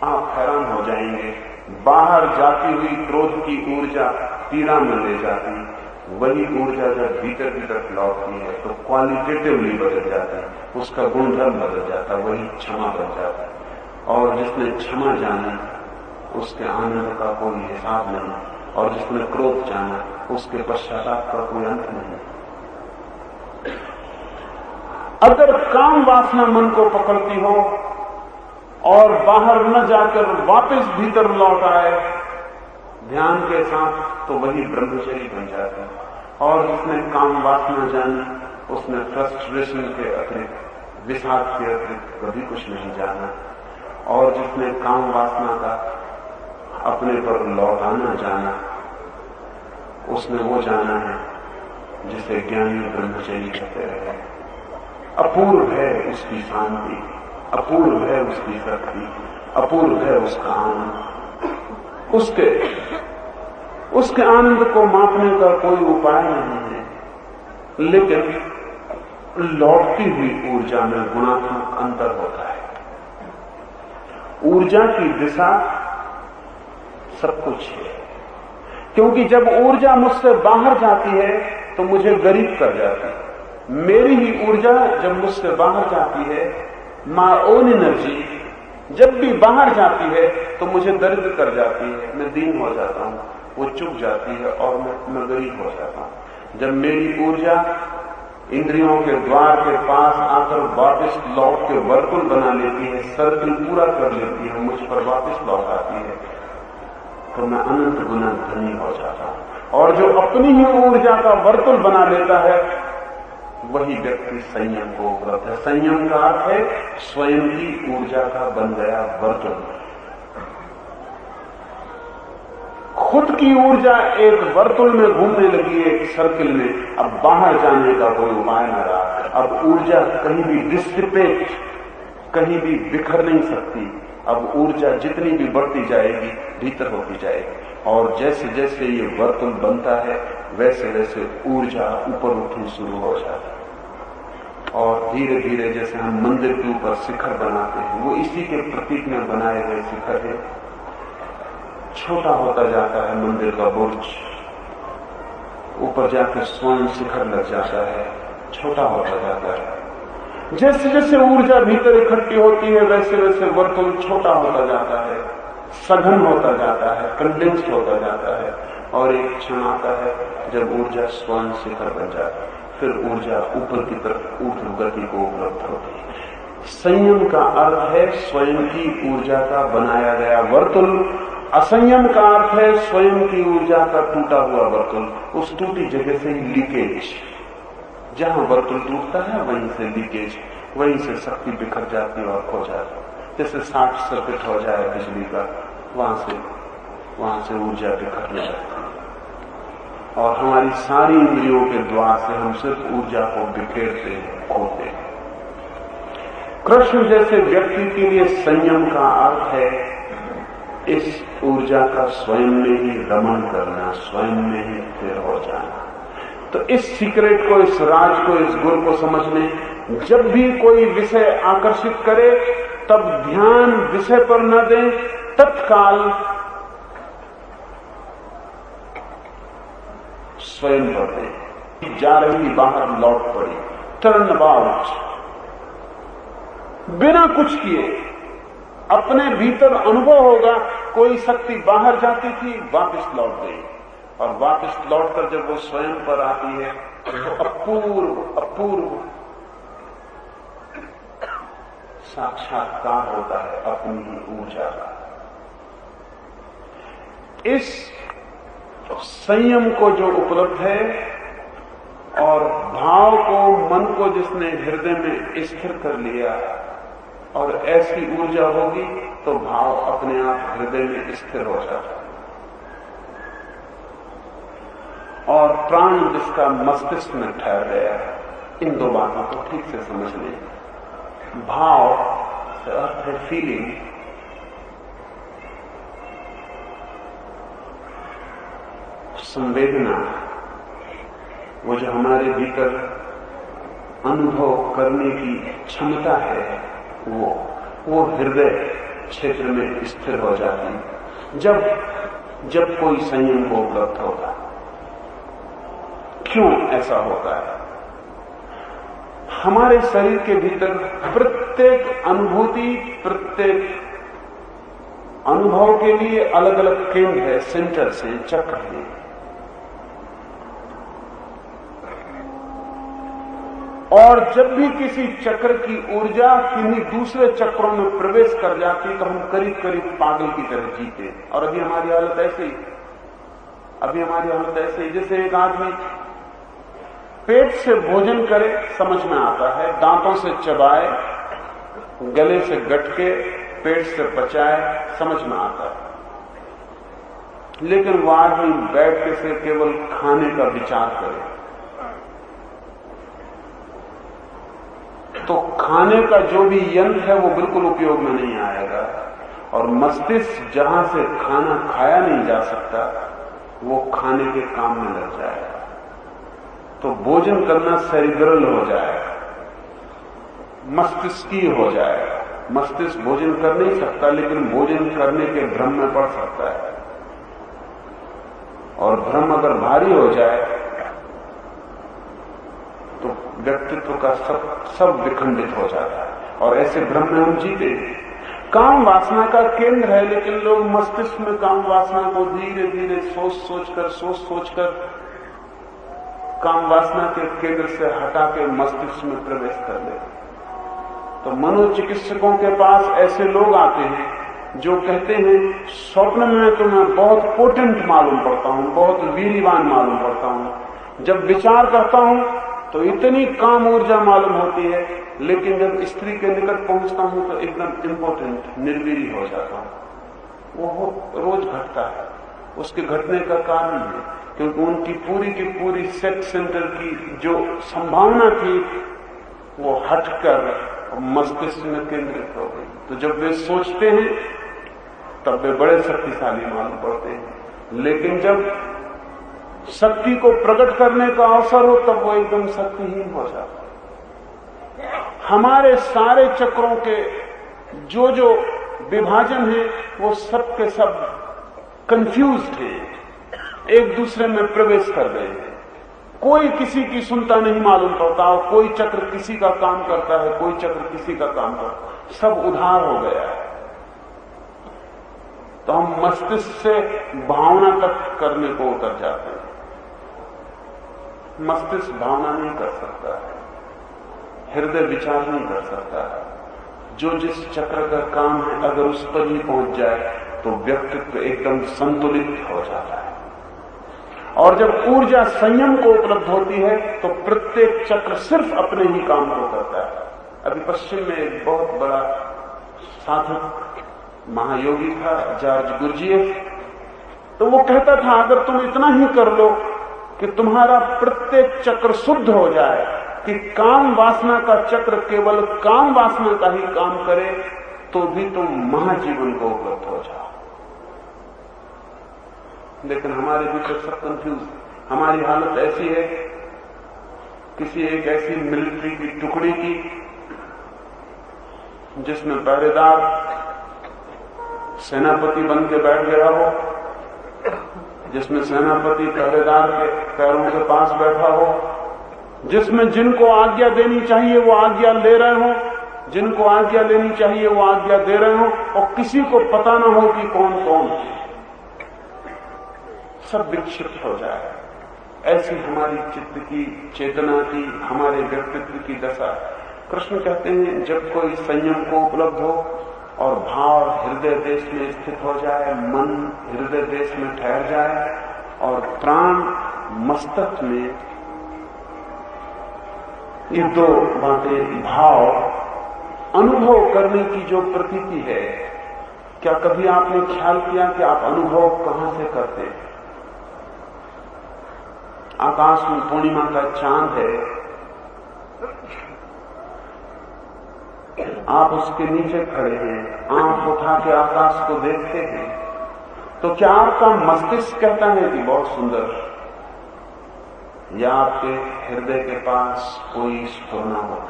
Speaker 2: आप हैरान हो जाएंगे। बाहर जाती हुई क्रोध की ऊर्जा पीड़ा में ले जाती, वही ऊर्जा जब भीतर भीतर लौटती है तो क्वालिटेटिवली बदल जाता है, उसका गुणधर्म बदल जाता है, वही क्षमा बन जाता है। और जिसने क्षमा जाना उसके आनंद का कोई हिसाब नहीं, और जिसने क्रोध जाना उसके पश्चाताप का कोई अंत नहीं। अगर काम वासना मन को पकड़ती हो और बाहर न जाकर वापस भीतर लौट आए ध्यान के साथ, तो वही ब्रह्मचर्य बन जाता है। और जिसने काम वासना जानी उसने फ्रस्ट्रेशन के अतिरिक्त, विषाद के अतिरिक्त कभी कुछ नहीं जाना। और जिसने काम वासना का अपने पर लौटाना जाना उसने वो जाना है जिसे ज्ञानी ब्रह्मचर्य कहते रहे। अपूर्व है उसकी शांति, अपूर्व है उसकी शक्ति, अपूर्व है उसका आनंद। उसके आनंद को मापने का कोई उपाय नहीं है, लेकिन लौटती हुई ऊर्जा में गुणात्मक अंतर होता है। ऊर्जा की दिशा सब कुछ है, क्योंकि जब ऊर्जा मुझसे बाहर जाती है तो मुझे गरीब कर जाती है। मेरी ही ऊर्जा जब मुझसे बाहर जाती है, माय ओन एनर्जी जब भी बाहर जाती है तो मुझे दरिद्र कर जाती है, मैं दीन हो जाता हूं, वो चुक जाती है और मैं गरीब हो जाता हूं। जब मेरी ऊर्जा इंद्रियों के द्वार के पास आकर वापस लौट के वर्तुल बना लेती है, सर्कल पूरा कर लेती है, मुझ पर वापस लौट आती है, तो मैं अनंत गुना धनी हो जाता हूं। और जो अपनी ही ऊर्जा का वर्तुल बना लेता है वही व्यक्ति संयम को उपलब्ध है। संयम का अर्थ है स्वयं की ऊर्जा का बन गया वर्तुल। खुद की ऊर्जा एक वर्तुल में घूमने लगी, एक सर्किल में, अब बाहर जाने का कोई उपाय न रहा। अब ऊर्जा कहीं भी डिसिपेट, कहीं भी बिखर नहीं सकती। अब ऊर्जा जितनी भी बढ़ती जाएगी भीतर होती जाएगी, और जैसे जैसे ये वर्तुल बनता है वैसे वैसे ऊर्जा ऊपर उठनी शुरू हो जाती है। और धीरे धीरे जैसे हम मंदिर के ऊपर शिखर बनाते हैं, वो इसी के प्रतीक में बनाए गए शिखर है। छोटा होता जाता है मंदिर का बुर्ज, ऊपर जाकर स्वर्ण शिखर लग जाता है, छोटा होता जाता है। जैसे जैसे ऊर्जा भीतर इकट्ठी होती है वैसे वैसे वर्तुल छोटा होता जाता है, सघन होता जाता है, कंडेंस्ड होता जाता है, और एक क्षण आता है जब ऊर्जा स्वर्ण शिखर बन जाती है। फिर ऊर्जा ऊपर की तरफ ऊर्ध्व गति को उपलब्ध होती है। संयम का अर्थ है स्वयं की ऊर्जा का बनाया गया वर्तुल, असंयम का अर्थ है स्वयं की ऊर्जा का टूटा हुआ वर्तुल। उस टूटी जगह से ही लीकेज, जहां वर्तुल टूटता है वहीं से लीकेज, वहीं से शक्ति बिखर जाती और खो जाती। जैसे शॉर्ट सर्किट हो जाए बिजली का, वहां से ऊर्जा बिखरने लगती है। और हमारी सारी इंद्रियों के द्वार से हम सिर्फ ऊर्जा को बिखेरते हैं, खोते हैं। कृष्ण जैसे व्यक्ति के लिए संयम का अर्थ है इस ऊर्जा का स्वयं में ही रमण करना, स्वयं में ही स्थिर हो जाना। तो इस सीक्रेट को, इस राज को, इस गुर को समझने, जब भी कोई विषय आकर्षित करे तब ध्यान विषय पर न दें, तत्काल स्वयं पर दें। जा रही बाहर लौट पड़ी, टर्न अबाउट, बिना कुछ किए अपने भीतर अनुभव होगा कोई शक्ति बाहर जाती थी, वापस लौट गई, और वापस लौटकर जब वो स्वयं पर आती है तो अपूर्व साक्षात्कार होता है अपनी ही ऊर्जा का। इस संयम को जो उपलब्ध है और भाव को, मन को जिसने हृदय में स्थिर कर लिया, और ऐसी ऊर्जा होगी तो भाव अपने आप हृदय में स्थिर हो जाता है। और प्राण जिसका मस्तिष्क में ठहर गया है। इन दो बातों को ठीक से समझ लें। भाव से अर्थ है फीलिंग, संवेदना, वो जो हमारे भीतर अनुभव करने की क्षमता है, वो हृदय क्षेत्र में स्थिर हो जाती है जब कोई संयम को उपलब्ध होगा। क्यों ऐसा होता है? हमारे शरीर के भीतर प्रत्येक अनुभूति, प्रत्येक अनुभव के लिए अलग अलग केंद्र है, सेंटर से, चक्र है। और जब भी किसी चक्र की ऊर्जा किन्हीं दूसरे चक्रों में प्रवेश कर जाती तो हम करीब करीब पागल की तरह जीते। और अभी हमारी हालत ऐसे ही, जैसे एक आदमी पेट से भोजन करे समझ में आता है, दांतों से चबाए, गले से गटके, पेट से पचाए, समझ में आता है। लेकिन वो आदमी बैठ के से केवल खाने का विचार करे तो खाने का जो भी यंत्र है वो बिल्कुल उपयोग में नहीं आएगा। और मस्तिष्क जहां से खाना खाया नहीं जा सकता वो खाने के काम में लग जाएगा। तो भोजन करना सेरिब्रल हो जाएगा, मस्तिष्कीय हो जाएगा। मस्तिष्क भोजन कर नहीं सकता लेकिन भोजन करने के भ्रम में पड़ सकता है। और भ्रम अगर भारी हो जाए तो व्यक्तित्व का सब विखंडित हो जाता है। और ऐसे भ्रम में हम जीते। काम वासना का केंद्र है लेकिन लोग मस्तिष्क में काम वासना को धीरे धीरे सोच सोच कर काम वासना के केंद्र से हटा के मस्तिष्क में प्रवेश कर लेते। तो मनोचिकित्सकों के पास ऐसे लोग आते हैं जो कहते हैं स्वप्न में तो मैं बहुत पोटेंट मालूम पड़ता हूं, बहुत वीरवान मालूम पड़ता हूं, जब विचार करता हूं तो इतनी काम ऊर्जा मालूम होती है, लेकिन जब स्त्री के निकट पहुंचता हूं तो एकदम इम्पोर्टेंट, निर्वीर्य हो जाता हूं। वो रोज घटता है। उसके घटने का कारण है क्योंकि उनकी पूरी की पूरी सेक्स सेंटर की जो संभावना थी वो हटकर और मस्तिष्क में केंद्रित हो गई। तो जब वे सोचते हैं तब वे बड़े शक्तिशाली मालूम पड़ते हैं, लेकिन जब शक्ति को प्रकट करने का अवसर हो तब वो एकदम शक्तिहीन हो जाता है। हमारे सारे चक्रों के जो जो विभाजन है वो सब के सब कंफ्यूज्ड हैं, एक दूसरे में प्रवेश कर रहे हैं। कोई किसी की सुनता नहीं मालूम पड़ता, और कोई चक्र किसी का काम करता है, कोई चक्र किसी का काम करता है, सब उधार हो गया है। तो हम मस्तिष्क से भावना तक करने को उतर जाते हैं। मस्तिष्क भावना नहीं कर सकता है, हृदय विचार नहीं कर सकता है। जो जिस चक्र का काम है अगर उस पर ही पहुंच जाए तो व्यक्तित्व एकदम संतुलित हो जाता है। और जब ऊर्जा संयम को उपलब्ध होती है तो प्रत्येक चक्र सिर्फ अपने ही काम को करता है। अभी पश्चिम में एक बहुत बड़ा साधक महायोगी था जॉर्ज गुरजिएफ, तो वो कहता था अगर तुम इतना ही कर लो कि तुम्हारा प्रत्येक चक्र शुद्ध हो जाए, कि काम वासना का चक्र केवल काम वासना का ही काम करे, तो भी तुम महाजीवन को उपलब्ध हो जाओ। लेकिन हमारे भीतर सब कंफ्यूज। हमारी हालत ऐसी है, किसी एक ऐसी मिलिट्री की टुकड़ी की जिसमें पहरेदार सेनापति बन के बैठ गया हो, जिसमें सेनापति पहरेदार के पैरों के पास बैठा हो, जिसमें जिनको आज्ञा देनी चाहिए वो आज्ञा ले रहे हो, जिनको आज्ञा लेनी चाहिए वो आज्ञा दे रहे हो, और किसी को पता ना हो कि कौन कौन, सब विक्षिप्त हो जाए। ऐसी हमारी चित्त की, चेतना की, हमारे व्यक्तित्व की दशा। कृष्ण कहते हैं जब कोई संयम को उपलब्ध हो और भाव हृदय देश में स्थित हो जाए, मन हृदय देश में ठहर जाए और प्राण मस्तक में, ये दो बातें, भाव अनुभव करने की जो प्रतीति है, क्या कभी आपने ख्याल किया कि आप अनुभव कहां से करते हैं? आकाश में पूर्णिमा का चांद है, आप उसके नीचे खड़े हैं, आंख उठा के आकाश को देखते हैं, तो क्या आपका मस्तिष्क कहता है कि बहुत सुंदर, या आपके हृदय के पास कोई स्फुरना हो?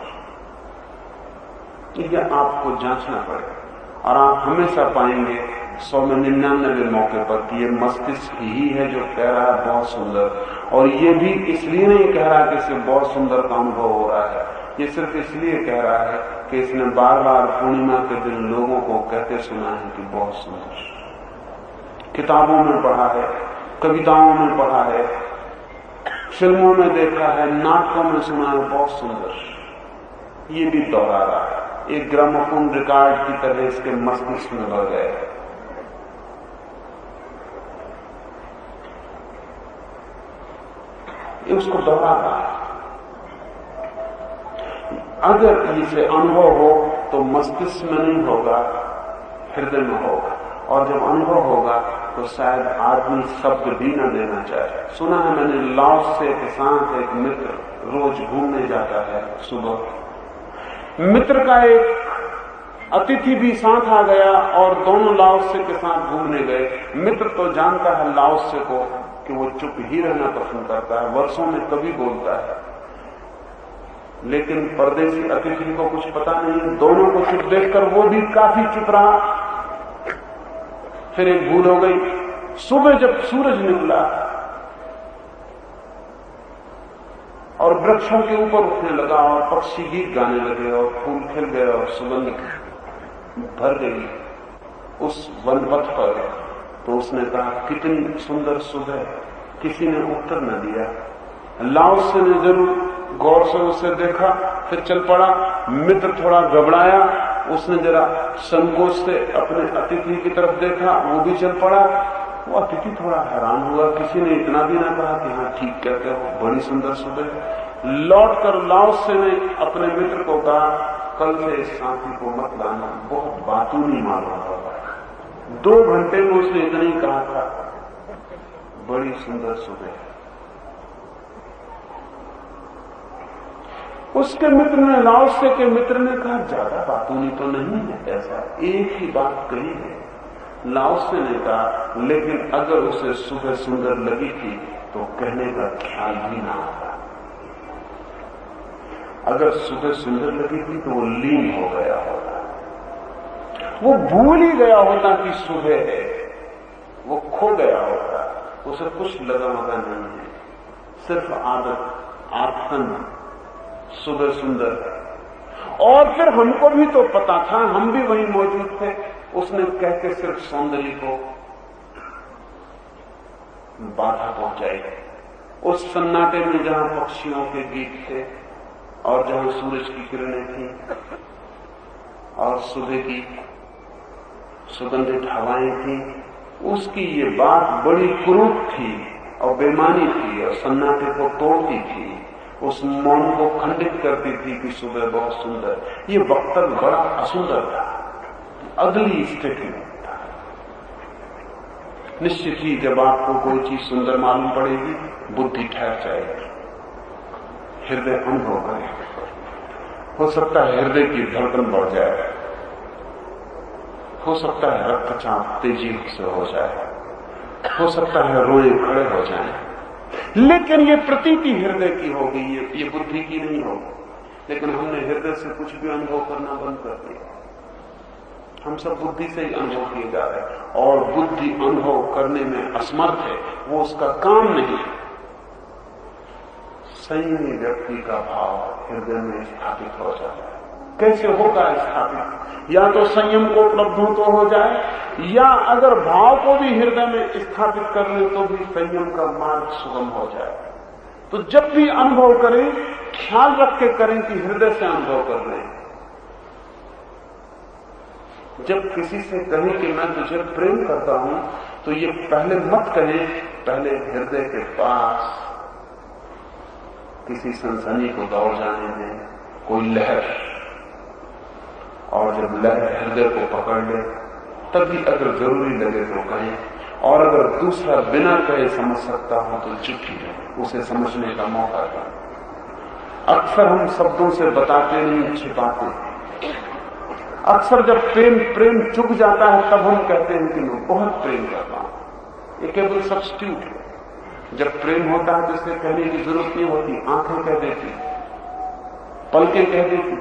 Speaker 2: यह आपको जांचना पड़ेगा। और आप हमेशा पाएंगे 100 में 99 मौके पर कि ये मस्तिष्क ही है जो कह रहा है बहुत सुंदर, और ये भी इसलिए नहीं कह रहा कि इसे बहुत सुंदर का अनुभव हो रहा है, ये सिर्फ इसलिए कह रहा है कि इसने बार बार पूर्णिमा के दिन लोगों को कहते सुना है कि बहुत सुंदर। किताबों में पढ़ा है, कविताओं में पढ़ा है, फिल्मों में देखा है, नाटकों में सुना है बहुत सुंदर। ये भी दोहरा रहा है, एक ग्रामोफोन रिकॉर्ड की तरह इसके मस्तिष्क में भर गए। ये उसको दोहरा रहा है। अगर इसे अनुभव हो तो मस्तिष्क में नहीं होगा, हृदय में होगा, और जब अनुभव होगा तो शायद आदमी शब्द भी न देना चाहे। सुना है मैंने, लाओत्से के साथ एक मित्र रोज घूमने जाता है सुबह। मित्र का एक अतिथि भी साथ आ गया और दोनों लाओत्से के साथ घूमने गए। मित्र तो जानता है लाओत्से को कि वो चुप ही रहना पसंद करता है, वर्षों में कभी बोलता है, लेकिन परदेशी अतिथि को कुछ पता नहीं। दोनों को चुप देखकर वो भी काफी चुप रहा। फिर एक भूल हो गई। सुबह जब सूरज निकला और वृक्षों के ऊपर उठने लगा और पक्षी गीत गाने लगे और फूल खिल गए और सुगंध भर गई उस वनपथ पर, तो उसने कहा कितनी सुंदर सुबह। किसी ने उत्तर न दिया। लाओत्से ने जरूर गौर से उसे देखा, फिर चल पड़ा। मित्र थोड़ा घबराया, उसने जरा संकोच से अपने अतिथि की तरफ देखा, वो भी चल पड़ा। वो अतिथि थोड़ा हैरान हुआ, किसी ने इतना भी ना कहा कि हाँ ठीक कहते हो, बड़ी सुंदर सुबह। लौटकर लाओत्से ने अपने मित्र को कहा कल से इस साथी को मत लाना, बहुत बातूनी मालूम होगा। 2 घंटे में उसने इतना ही कहा था, बड़ी सुंदर सुबह। उसके मित्र ने, लाओसे के मित्र ने कहा, ज्यादा बातूनी तो नहीं है, ऐसा एक ही बात कही है। लाओसे ने कहा, लेकिन अगर उसे सुबह सुंदर लगी थी तो कहने का ख्याल भी ना आता। अगर सुबह सुंदर लगी थी तो वो लीन हो गया होता, वो भूल ही गया होता कि सुबह है, वो खो गया होता, उसे कुछ लगा मगा नहीं है, सिर्फ आदत, आत्मन, सुबह सुंदर है। और फिर हमको भी तो पता था, हम भी वहीं मौजूद थे। उसने कह के सिर्फ सौंदर्य को बाधा पहुंचाई। उस सन्नाटे में जहां पक्षियों के गीत थे और जहां सूरज की किरणें थी और सुबह की सुगंधित हवाएं थी, उसकी ये बात बड़ी कुरूप थी और बेमानी थी और सन्नाटे को तोड़ती थी, उस मौन को खंडित करती थी कि सुबह बहुत सुंदर। ये वक्तव्य बड़ा असुंदर था, अगली स्थिति था। निश्चित ही जब आपको कोई चीज सुंदर मालूम पड़ेगी, बुद्धि ठहर जाएगी, हृदय अनुभव करेगा। हो सकता है हृदय की धड़कन बढ़ जाए, हो सकता है रक्तचाप तेजी से हो जाए, हो सकता है रोए खड़े हो जाएं, लेकिन ये प्रतीति हृदय की होगी, ये बुद्धि की नहीं होगी। लेकिन हमने हृदय से कुछ भी अनुभव करना बंद कर दिया, हम सब बुद्धि से ही अनुभव किए जा रहे हैं, और बुद्धि अनुभव करने में असमर्थ है, वो उसका काम नहीं। संयमी व्यक्ति का भाव हृदय में स्थापित हो जाता है। कैसे होगा स्थापित? या तो संयम को उपलब्ध हो तो हो जाए, या अगर भाव को भी हृदय में स्थापित कर ले तो भी संयम का मार्ग सुगम हो जाए। तो जब भी अनुभव करें, ख्याल रख के करें कि हृदय से अनुभव कर रहे हैं। जब किसी से कहें कि मैं तुझे प्रेम करता हूं, तो ये पहले मत कहें, पहले हृदय के पास किसी सनसनी को दौड़ जाने दें, कोई लहर, और जब लहर हृदय को पकड़ ले तभी अगर जरूरी लगे तो कहें, और अगर दूसरा बिना कहे समझ सकता हो तो चुप ही रहे, उसे समझने का मौका दें। अक्सर हम शब्दों से बताते नहीं, छिपाते। अक्सर जब प्रेम चुक जाता है तब हम कहते हैं कि मैं बहुत प्रेम करता हूं। ये केवल सब्स्टिट्यूट है। जब प्रेम होता है तो इसे कहने की जरूरत नहीं होती, आंखें कह देती, पलकें कह देती,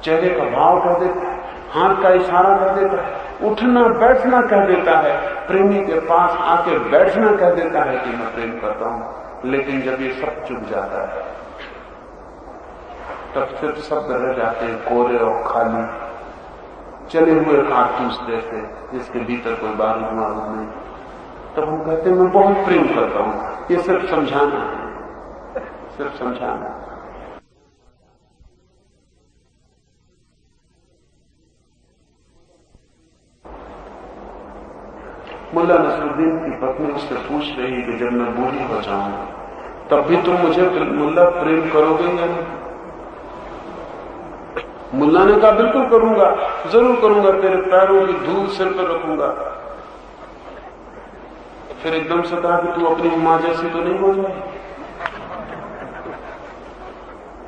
Speaker 2: चेहरे का भाव कह देता है, हाथ का इशारा कर देता है, उठना बैठना कह देता है, प्रेमी के पास आके बैठना कह देता है कि मैं प्रेम करता हूं। लेकिन जब ये सब चुक जाता है तब सिर्फ शब्द रह जाते हैं, कोरे और खाली, चले हुए कारतूस जैसे, जिसके भीतर कोई बारूद मारूद नहीं। तब हम कहते हैं मैं बहुत प्रेम करता हूं। ये सिर्फ समझाना है, सिर्फ समझाना। मुल्ला नसरुद्दीन की पत्नी उससे पूछ रही कि जब मैं बूढ़ी हो जाऊंगा तब भी तुम मुझे मुल्ला प्रेम करोगे या नहीं? मुल्ला ने कहा बिल्कुल करूंगा, जरूर करूंगा, तेरे पैरों की धूल सिर पर रखूंगा। फिर एकदम से कहा कि तू अपनी मां जैसी तो नहीं हो जाए,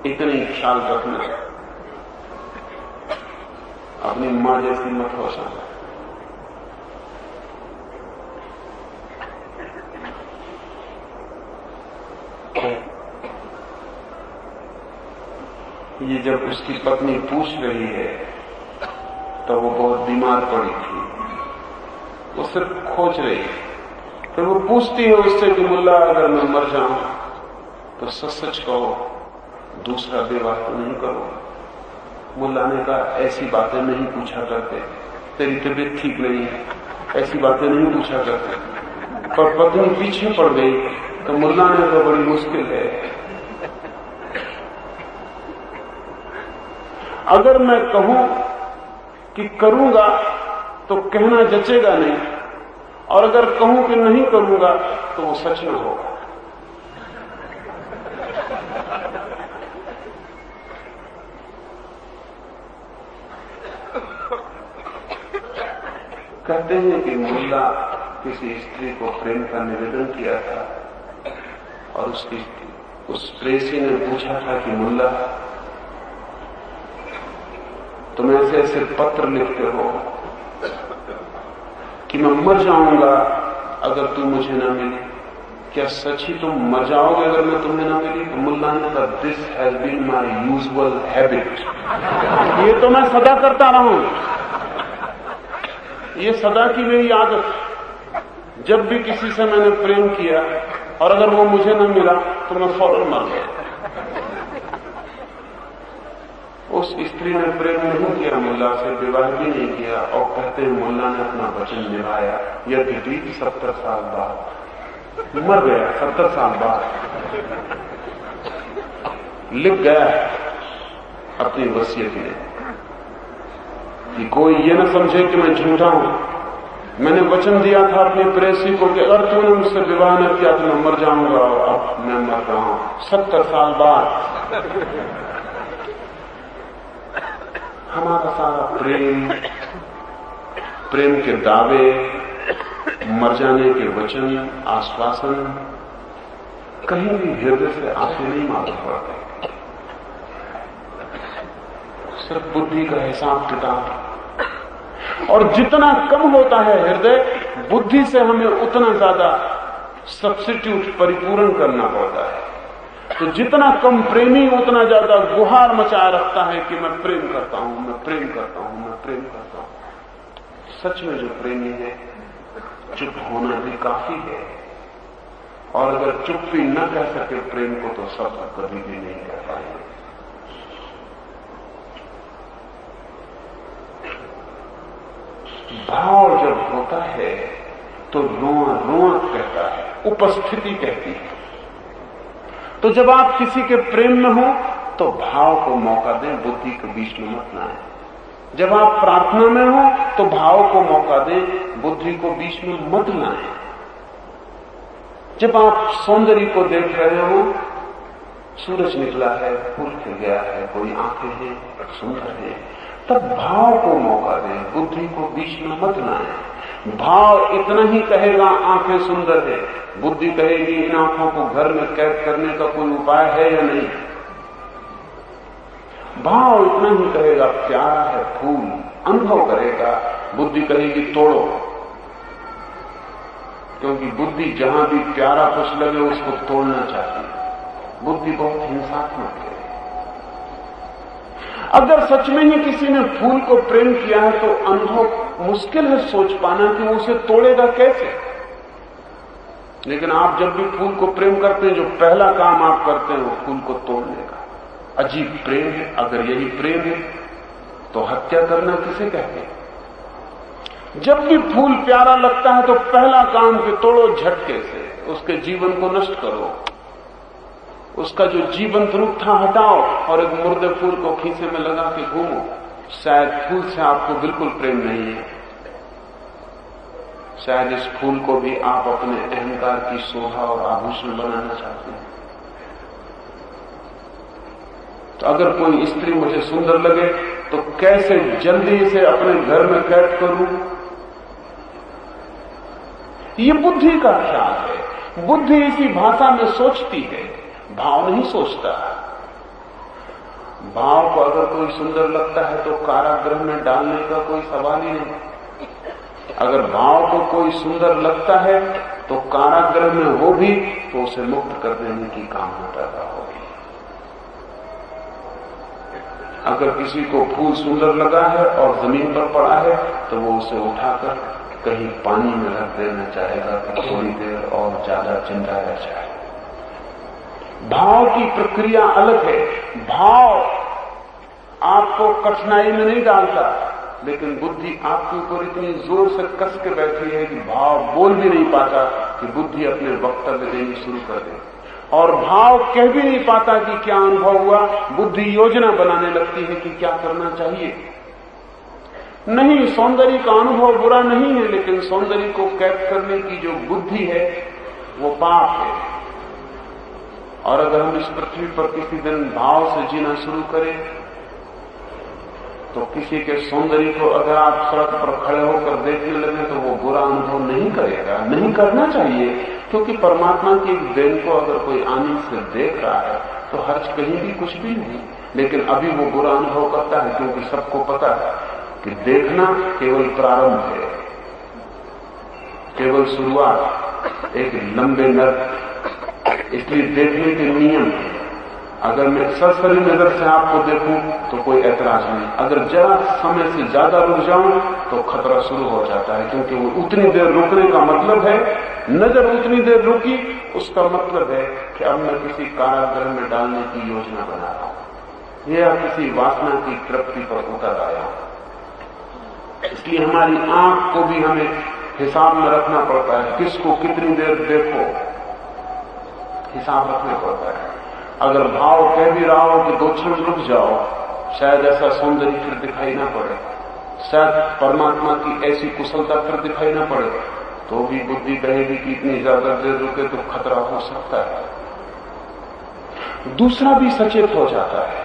Speaker 2: इतनी ख्याल रखना, अपनी मां जैसी मत हो जाए। ये जब उसकी पत्नी पूछ रही है तो वो बहुत बीमार पड़ी थी, वो सिर्फ खोज रही है। फिर वो पूछती है उससे कि मुल्ला अगर मैं मर जाऊं तो सच कहो, दूसरा विवाह तो नहीं करो। मुल्ला ने कहा ऐसी बातें नहीं पूछा करते, तेरी तबीयत ठीक नहीं है, ऐसी बातें नहीं पूछा करते। पर पत्नी पीछे पड़ गई तो मुल्ला ने कहा बड़ी मुश्किल है, अगर मैं कहूं कि करूंगा तो कहना जचेगा नहीं, और अगर कहूं कि नहीं करूंगा तो वो सच न होगा। कहते हैं कि मुल्ला किसी स्त्री को प्रेम का निवेदन किया था और उस प्रेसी ने पूछा था कि मुल्ला तुम ऐसे ऐसे पत्र लिखते हो कि मैं मर जाऊंगा अगर तू मुझे ना मिली। क्या सच ही तुम मर जाओगे अगर मैं तुम्हें ना मिली? तो मुल्ला ने कहा, this has been my usual habit. ये तो मैं सदा करता रहा हूं, ये सदा की मेरी आदत। जब भी किसी से मैंने प्रेम किया और अगर वो मुझे न मिला तो मैं फौरन मर गया। उस स्त्री ने प्रेम नहीं किया मुल्ला से, विवाह भी नहीं किया, और कहते हैं मुल्ला ने अपना वचन निभाया। यद्यपि 70 साल बाद मर गया, 70 साल बाद लिख गया अपनी वसीयत में कि कोई ये न समझे कि मैं झूठा हूं। मैंने वचन दिया था अपनी प्रेसी को कि अगर तूने मुझसे विवाह न किया तो मैं मर जाऊंगा, और अब मैं मर रहा हूं 70 साल बाद। हमारा सारा प्रेम के दावे, मर जाने के वचन, आश्वासन कहीं भी हृदय से आंसू नहीं मालूम पड़ते, सिर्फ बुद्धि का हिसाब किताब। और जितना कम होता है हृदय, बुद्धि से हमें उतना ज्यादा सब्स्टिट्यूट परिपूर्ण करना पड़ता है। तो जितना कम प्रेमी उतना ज्यादा गुहार मचाए रखता है कि मैं प्रेम करता हूं, मैं प्रेम करता हूं, मैं प्रेम करता हूं। सच में जो प्रेमी है, चुप होना भी काफी है, और अगर चुप भी न कह सके प्रेम को तो सब कभी भी नहीं कह पाएंगे। भाव जब होता है तो रोआ रोआ कहता है, उपस्थिति कहती है। तो जब आप किसी के प्रेम में हो तो भाव को मौका दें, बुद्धि के बीच में मत लाएं। जब आप प्रार्थना में हो तो भाव को मौका दें, बुद्धि को बीच में मत लाएं। जब आप सौंदर्य को देख रहे हो, सूरज निकला है, फूल खिल गया है, कोई आंखें हैं सुंदर है, तब भाव को मौका दें, बुद्धि को बीच में मत लाएं। भाव इतना ही कहेगा आंखें सुंदर है, बुद्धि कहेगी इन आंखों को घर में कैद करने का कोई उपाय है या नहीं। भाव इतना ही कहेगा प्यारा है फूल, अनुभव करेगा, बुद्धि कहेगी तोड़ो। क्योंकि बुद्धि जहां भी प्यारा कुछ लगे उसको तोड़ना चाहती है। बुद्धि बहुत हिंसात्मक है। अगर सच में ही किसी ने फूल को प्रेम किया है तो अनुभव मुश्किल है सोच पाना कि वो उसे तोड़ेगा कैसे। लेकिन आप जब भी फूल को प्रेम करते हैं, जो पहला काम आप करते हैं वो फूल को तोड़ने का। अजीब प्रेम है। अगर यही प्रेम है तो हत्या करना किसे कहते हैं? जब भी फूल प्यारा लगता है तो पहला काम कि तोड़ो झटके से, उसके जीवन को नष्ट करो, उसका जो जीवंत रूप था हटाओ और एक मुर्दे फूल को खीसे में लगा के घूमो। शायद फूल से आपको बिल्कुल प्रेम नहीं है, शायद इस फूल को भी आप अपने अहंकार की शोभा और आभूषण बनाना चाहते हैं। तो अगर कोई स्त्री मुझे सुंदर लगे तो कैसे जल्दी इसे अपने घर में कैद करूं, ये बुद्धि का ख्याल है। बुद्धि इसी भाषा में सोचती है, भाव नहीं सोचता। भाव को अगर कोई सुंदर लगता है तो कारागृह में डालने का कोई सवाल ही नहीं। अगर भाव को कोई सुंदर लगता है तो कारागृह में हो भी तो उसे मुक्त कर देने की कामना पैदा होगी। अगर किसी को फूल सुंदर लगा है और जमीन पर पड़ा है तो वो उसे उठाकर कहीं पानी में रख देना चाहेगा कि थोड़ी देर और ज्यादा जिंदा रह जाए। भाव की प्रक्रिया अलग है। भाव आपको कठिनाई में नहीं डालता, लेकिन बुद्धि आपके ऊपर इतनी जोर से कस के बैठी है कि भाव बोल भी नहीं पाता कि बुद्धि अपने वक्तव्य देनी शुरू कर दे। और भाव कह भी नहीं पाता कि क्या अनुभव हुआ। बुद्धि योजना बनाने लगती है कि क्या करना चाहिए। नहीं, सौंदर्य का अनुभव बुरा नहीं है, लेकिन सौंदर्य को कैद करने की जो बुद्धि है वो पाप है। और अगर हम इस पृथ्वी पर किसी दिन भाव से जीना शुरू करें तो किसी के सौंदर्य को अगर आप सड़क पर खड़े होकर देखने लगे तो वो बुरा अनुभव नहीं करेगा, नहीं करना चाहिए। क्योंकि परमात्मा की एक देन को अगर कोई आनंद से देख रहा है तो हर्ज कहीं भी कुछ भी नहीं। लेकिन अभी वो बुरा अनुभव करता है, क्योंकि सबको पता है कि देखना केवल प्रारंभ है, केवल शुरुआत, एक लंबे नर्क। इसलिए देखने के नियम है। अगर मैं सरसरी नजर से आपको देखूं तो कोई ऐतराज नहीं, अगर जरा समय से ज्यादा रुक जाऊं तो खतरा शुरू हो जाता है, क्योंकि वो उतनी देर रुकने का मतलब है, नजर उतनी देर रुकी उसका मतलब है कि अब मैं किसी कारागृह में डालने की योजना बना रहा हूं या किसी वासना की तृप्ति पर उतर आया हूं। इसलिए हमारी आंख को भी हमें हिसाब में रखना पड़ता है, किसको कितनी देर देखो, हिसाब रखना पड़ता है। अगर भाव कह भी रहा हो कि 2 क्षण रुक जाओ, शायद ऐसा सौंदर्य फिर दिखाई ना पड़े, शायद परमात्मा की ऐसी कुशलता फिर दिखाई ना पड़े, तो भी बुद्धि कहेगी कि इतनी ज्यादा देर रुके तो खतरा हो सकता है। दूसरा भी सचेत हो जाता है,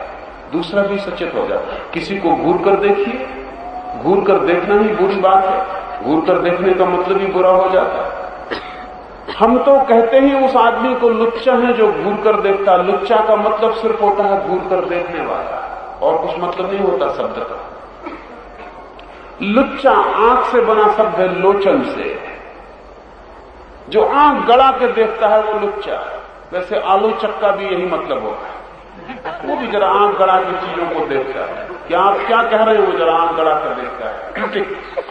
Speaker 2: दूसरा भी सचेत हो जाता है। किसी को घूर कर देखिए, घूर कर देखना ही बुरी बात है, घूर कर देखने का मतलब ही बुरा हो जाता है। हम तो कहते ही उस आदमी को लुच्चा है जो घूर कर देखता। लुच्चा का मतलब सिर्फ होता है घूर कर देखने वाला, और कुछ मतलब नहीं होता शब्द का। लुच्चा आंख से बना शब्द है, लोचन से। जो आंख गड़ा के देखता है वो लुच्चा। वैसे आलोचक का भी यही मतलब होता है, वो भी जरा आंख गड़ा के चीजों को देखता है कि आप क्या कह रहे हैं, वो जरा आंख गड़ा कर देखता है।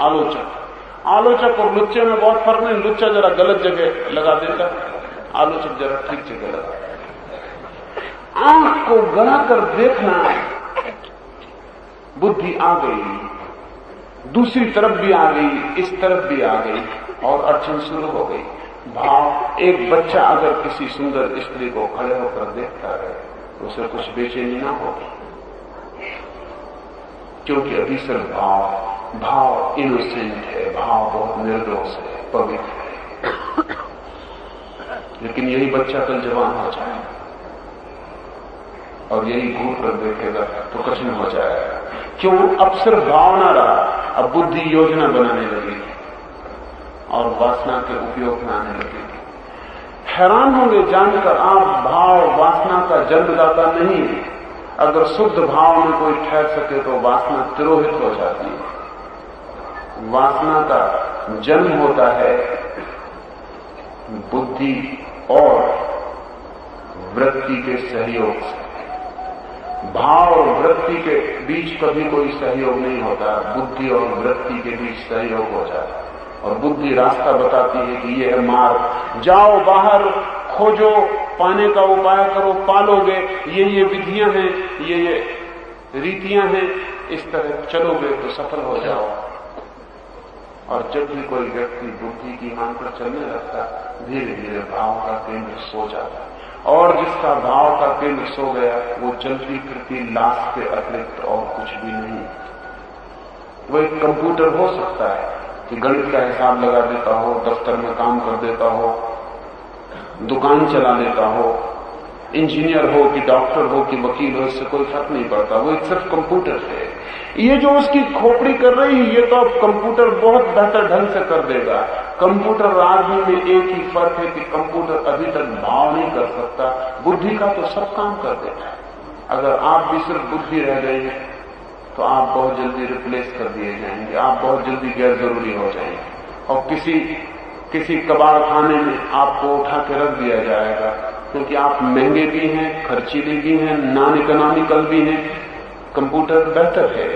Speaker 2: आलोचक आलोचक और लुच्चे में बहुत फर्क नहीं। लुच्चा जरा गलत जगह लगा देता है, आलोचक जरा ठीक जगह लगा। आंख को गड़ा कर देखना, बुद्धि आ गई, दूसरी तरफ भी आ गई, इस तरफ भी आ गई, और अड़चन शुरू हो गई। भाव, एक बच्चा अगर किसी सुंदर स्त्री को खड़े होकर देखता है तो उसे कुछ बेचैनी ना होगी, क्योंकि अभी सिर्फ भाव इनोसेंट है, भाव बहुत निर्दोष है, पवित्र है। लेकिन यही बच्चा कल जवान हो जाए और यही घूर कर देखेगा तो कठिन हो जाएगा। क्यों? अब सिर्फ भाव ना रहा, अब बुद्धि योजना बनाने लगेगी और वासना के उपयोग में आने लगेगी। हैरान होंगे जानकर आप, भाव वासना का जन्मदाता नहीं है। अगर शुद्ध भाव में कोई ठहर सके तो वासना तिरोहित हो जाती है। वासना का जन्म होता है बुद्धि और वृत्ति के सहयोग से। भाव और वृत्ति के बीच कभी कोई सहयोग नहीं होता, बुद्धि और वृत्ति के बीच सहयोग हो जाता है। और बुद्धि रास्ता बताती है कि ये है मार्ग, जाओ बाहर खोजो, पाने का उपाय करो, पालोगे, ये विधियां हैं, ये रीतियां हैं, इस तरह चलोगे तो सफल हो जाओ। और जब भी कोई व्यक्ति बुद्धि की मानकर चलने लगता, धीरे धीरे भाव का केंद्र सो जाता है, और जिसका भाव का केंद्र सो गया वो चलती फिरती लाश के अतिरिक्त और कुछ भी नहीं। वो एक कंप्यूटर हो सकता है कि गणित का हिसाब लगा देता हो, दफ्तर में काम कर देता हो, दुकान चला लेता हो, इंजीनियर हो कि डॉक्टर हो कि वकील हो, इससे कोई फर्क नहीं पड़ता, वो एक सिर्फ कंप्यूटर है। ये जो उसकी खोपड़ी कर रही है, ये तो अब कंप्यूटर बहुत बेहतर ढंग से कर देगा। कंप्यूटर आदमी में एक ही फर्क है कि कंप्यूटर अभी तक भाव नहीं कर सकता, बुद्धि का तो सब काम कर देता है। अगर आप भी सिर्फ बुद्धि रह गए हैं तो आप बहुत जल्दी रिप्लेस कर दिए जाएंगे, आप बहुत जल्दी गैर जरूरी हो जाएंगे, और किसी कबाड़ खाने में आपको उठा के रख दिया जाएगा, क्योंकि आप महंगे भी हैं, खर्चीले भी हैं, नॉन इकोनॉमिकल भी हैं। कंप्यूटर बेहतर है,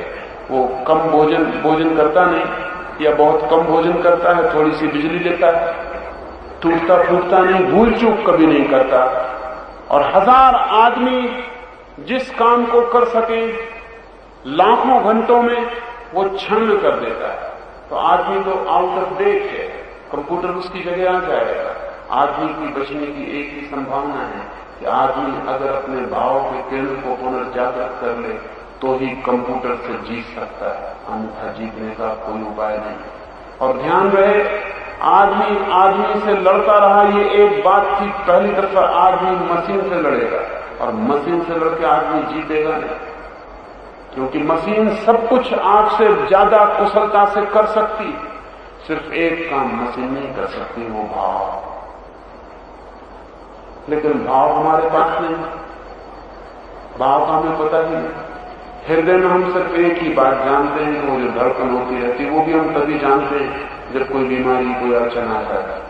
Speaker 2: वो कम भोजन करता नहीं, या बहुत कम भोजन करता है, थोड़ी सी बिजली लेता है, टूटता फूटता नहीं, भूल चूक कभी नहीं करता। और 1000 आदमी जिस काम को कर सके लाखों घंटों में, वो क्षण में कर देता है। तो आदमी तो आउट ऑफ डेट है, कंप्यूटर उसकी जगह आ जाएगा। आदमी की बचने की एक ही संभावना है कि आदमी अगर अपने भाव के केंद्र को पुनर्जागृत कर ले तो ही कंप्यूटर से जीत सकता है, अन्यथा जीतने का कोई उपाय नहीं। और ध्यान रहे, आदमी से लड़ता रहा, ये एक बात थी, पहली दफा आदमी मशीन से लड़ेगा, और मशीन से लड़के आदमी जीतेगा नहीं, क्योंकि मशीन सब कुछ आपसे ज्यादा कुशलता से कर सकती, सिर्फ एक काम मशीन नहीं कर सकती, वो भाव। लेकिन भाव हमारे पास नहीं, भाव का हमें पता ही नहीं। हृदय में हम सिर्फ एक ही बात जानते हैं कि वो जो धड़कन होती रहती है वो भी हम तभी जानते हैं जब कोई बीमारी कोई अड़चन आ जाए।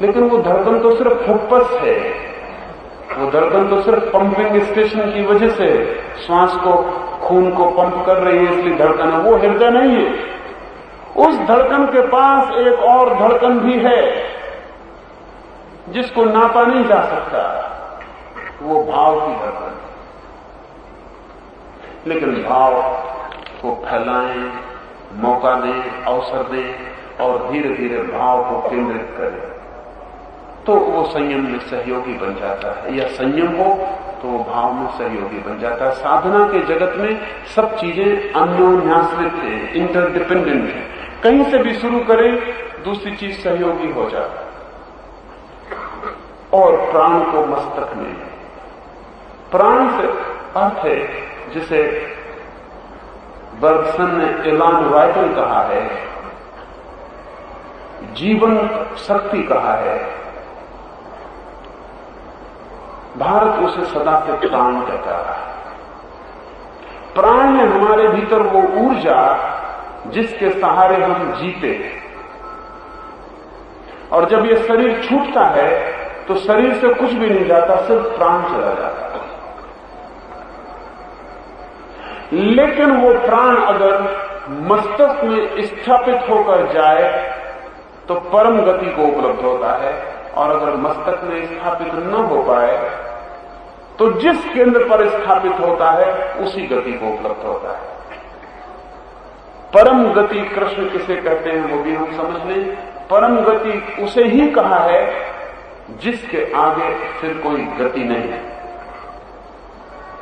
Speaker 2: लेकिन वो धड़कन तो सिर्फ फुप्पस है, वो धड़कन तो सिर्फ पंपिंग स्टेशन की वजह से श्वास को खून को पंप कर रही है, इसलिए धड़कन है, वो हृदय नहीं है। उस धड़कन के पास एक और धड़कन भी है जिसको नापा नहीं जा सकता, वो भाव की धड़कन। लेकिन भाव को फैलाएं, मौका दें, अवसर दें और धीरे धीरे भाव को केंद्रित करें तो वो संयम में सहयोगी बन जाता है, या संयम हो तो वो भाव में सहयोगी बन जाता है। साधना के जगत में सब चीजें अन्योन्याश्रित हैं, इंटरडिपेंडेंट हैं। कहीं से भी शुरू करें दूसरी चीज सहयोगी हो जाता है। और प्राण को मस्तक में, प्राण से अर्थ है जिसे बर्गसन ने एलान वाइटल कहा है, जीवन शक्ति कहा है। भारत उसे सदा से प्राण कहता है। प्राण है हमारे भीतर वो ऊर्जा जिसके सहारे हम जीते, और जब ये शरीर छूटता है तो शरीर से कुछ भी नहीं जाता, सिर्फ प्राण चला जाता है। लेकिन वो प्राण अगर मस्तक में स्थापित होकर जाए तो परम गति को उपलब्ध होता है, और अगर मस्तक में स्थापित न हो पाए तो जिस केंद्र पर स्थापित होता है उसी गति को उपलब्ध होता है। परम गति कृष्ण किसे कहते हैं वो भी हम समझ लें। परम गति उसे ही कहा है जिसके आगे फिर कोई गति नहीं है।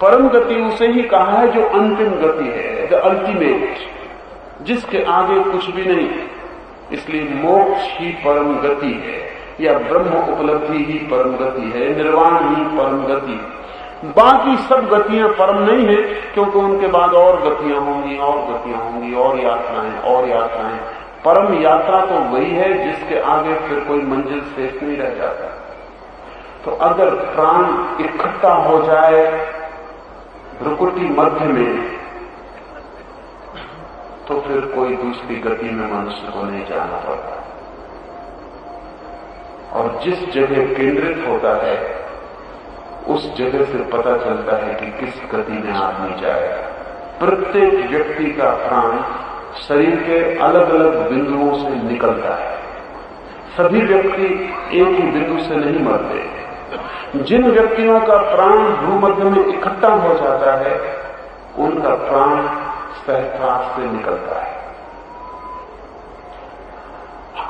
Speaker 2: परम गति उसे ही कहा है जो अंतिम गति है, द अल्टीमेट, जिसके आगे कुछ भी नहीं। इसलिए मोक्ष ही परम गति है, या ब्रह्म उपलब्धि ही परम गति है, निर्वाण ही परम गति। बाकी सब गतियां परम नहीं है, क्योंकि उनके बाद और गतियां होंगी, और गतियां होंगी, और यात्राएं, और यात्राएं। परम यात्रा तो वही है जिसके आगे फिर कोई मंजिल शेष नहीं रह जाता। तो अगर प्राण इकट्ठा हो जाए भ्रुकुटी मध्य में, तो फिर कोई दूसरी गति में मनुष्य को नहीं जाना पड़ता। और जिस जगह केंद्रित होता है उस जगह से पता चलता है कि किस गति में आदमी जाएगा। प्रत्येक व्यक्ति का प्राण शरीर के अलग अलग बिंदुओं से निकलता है। सभी व्यक्ति एक ही बिंदु से नहीं मरते। जिन व्यक्तियों का प्राण भूमध्य में इकट्ठा हो जाता है उनका प्राण सहस्त्रार से निकलता है।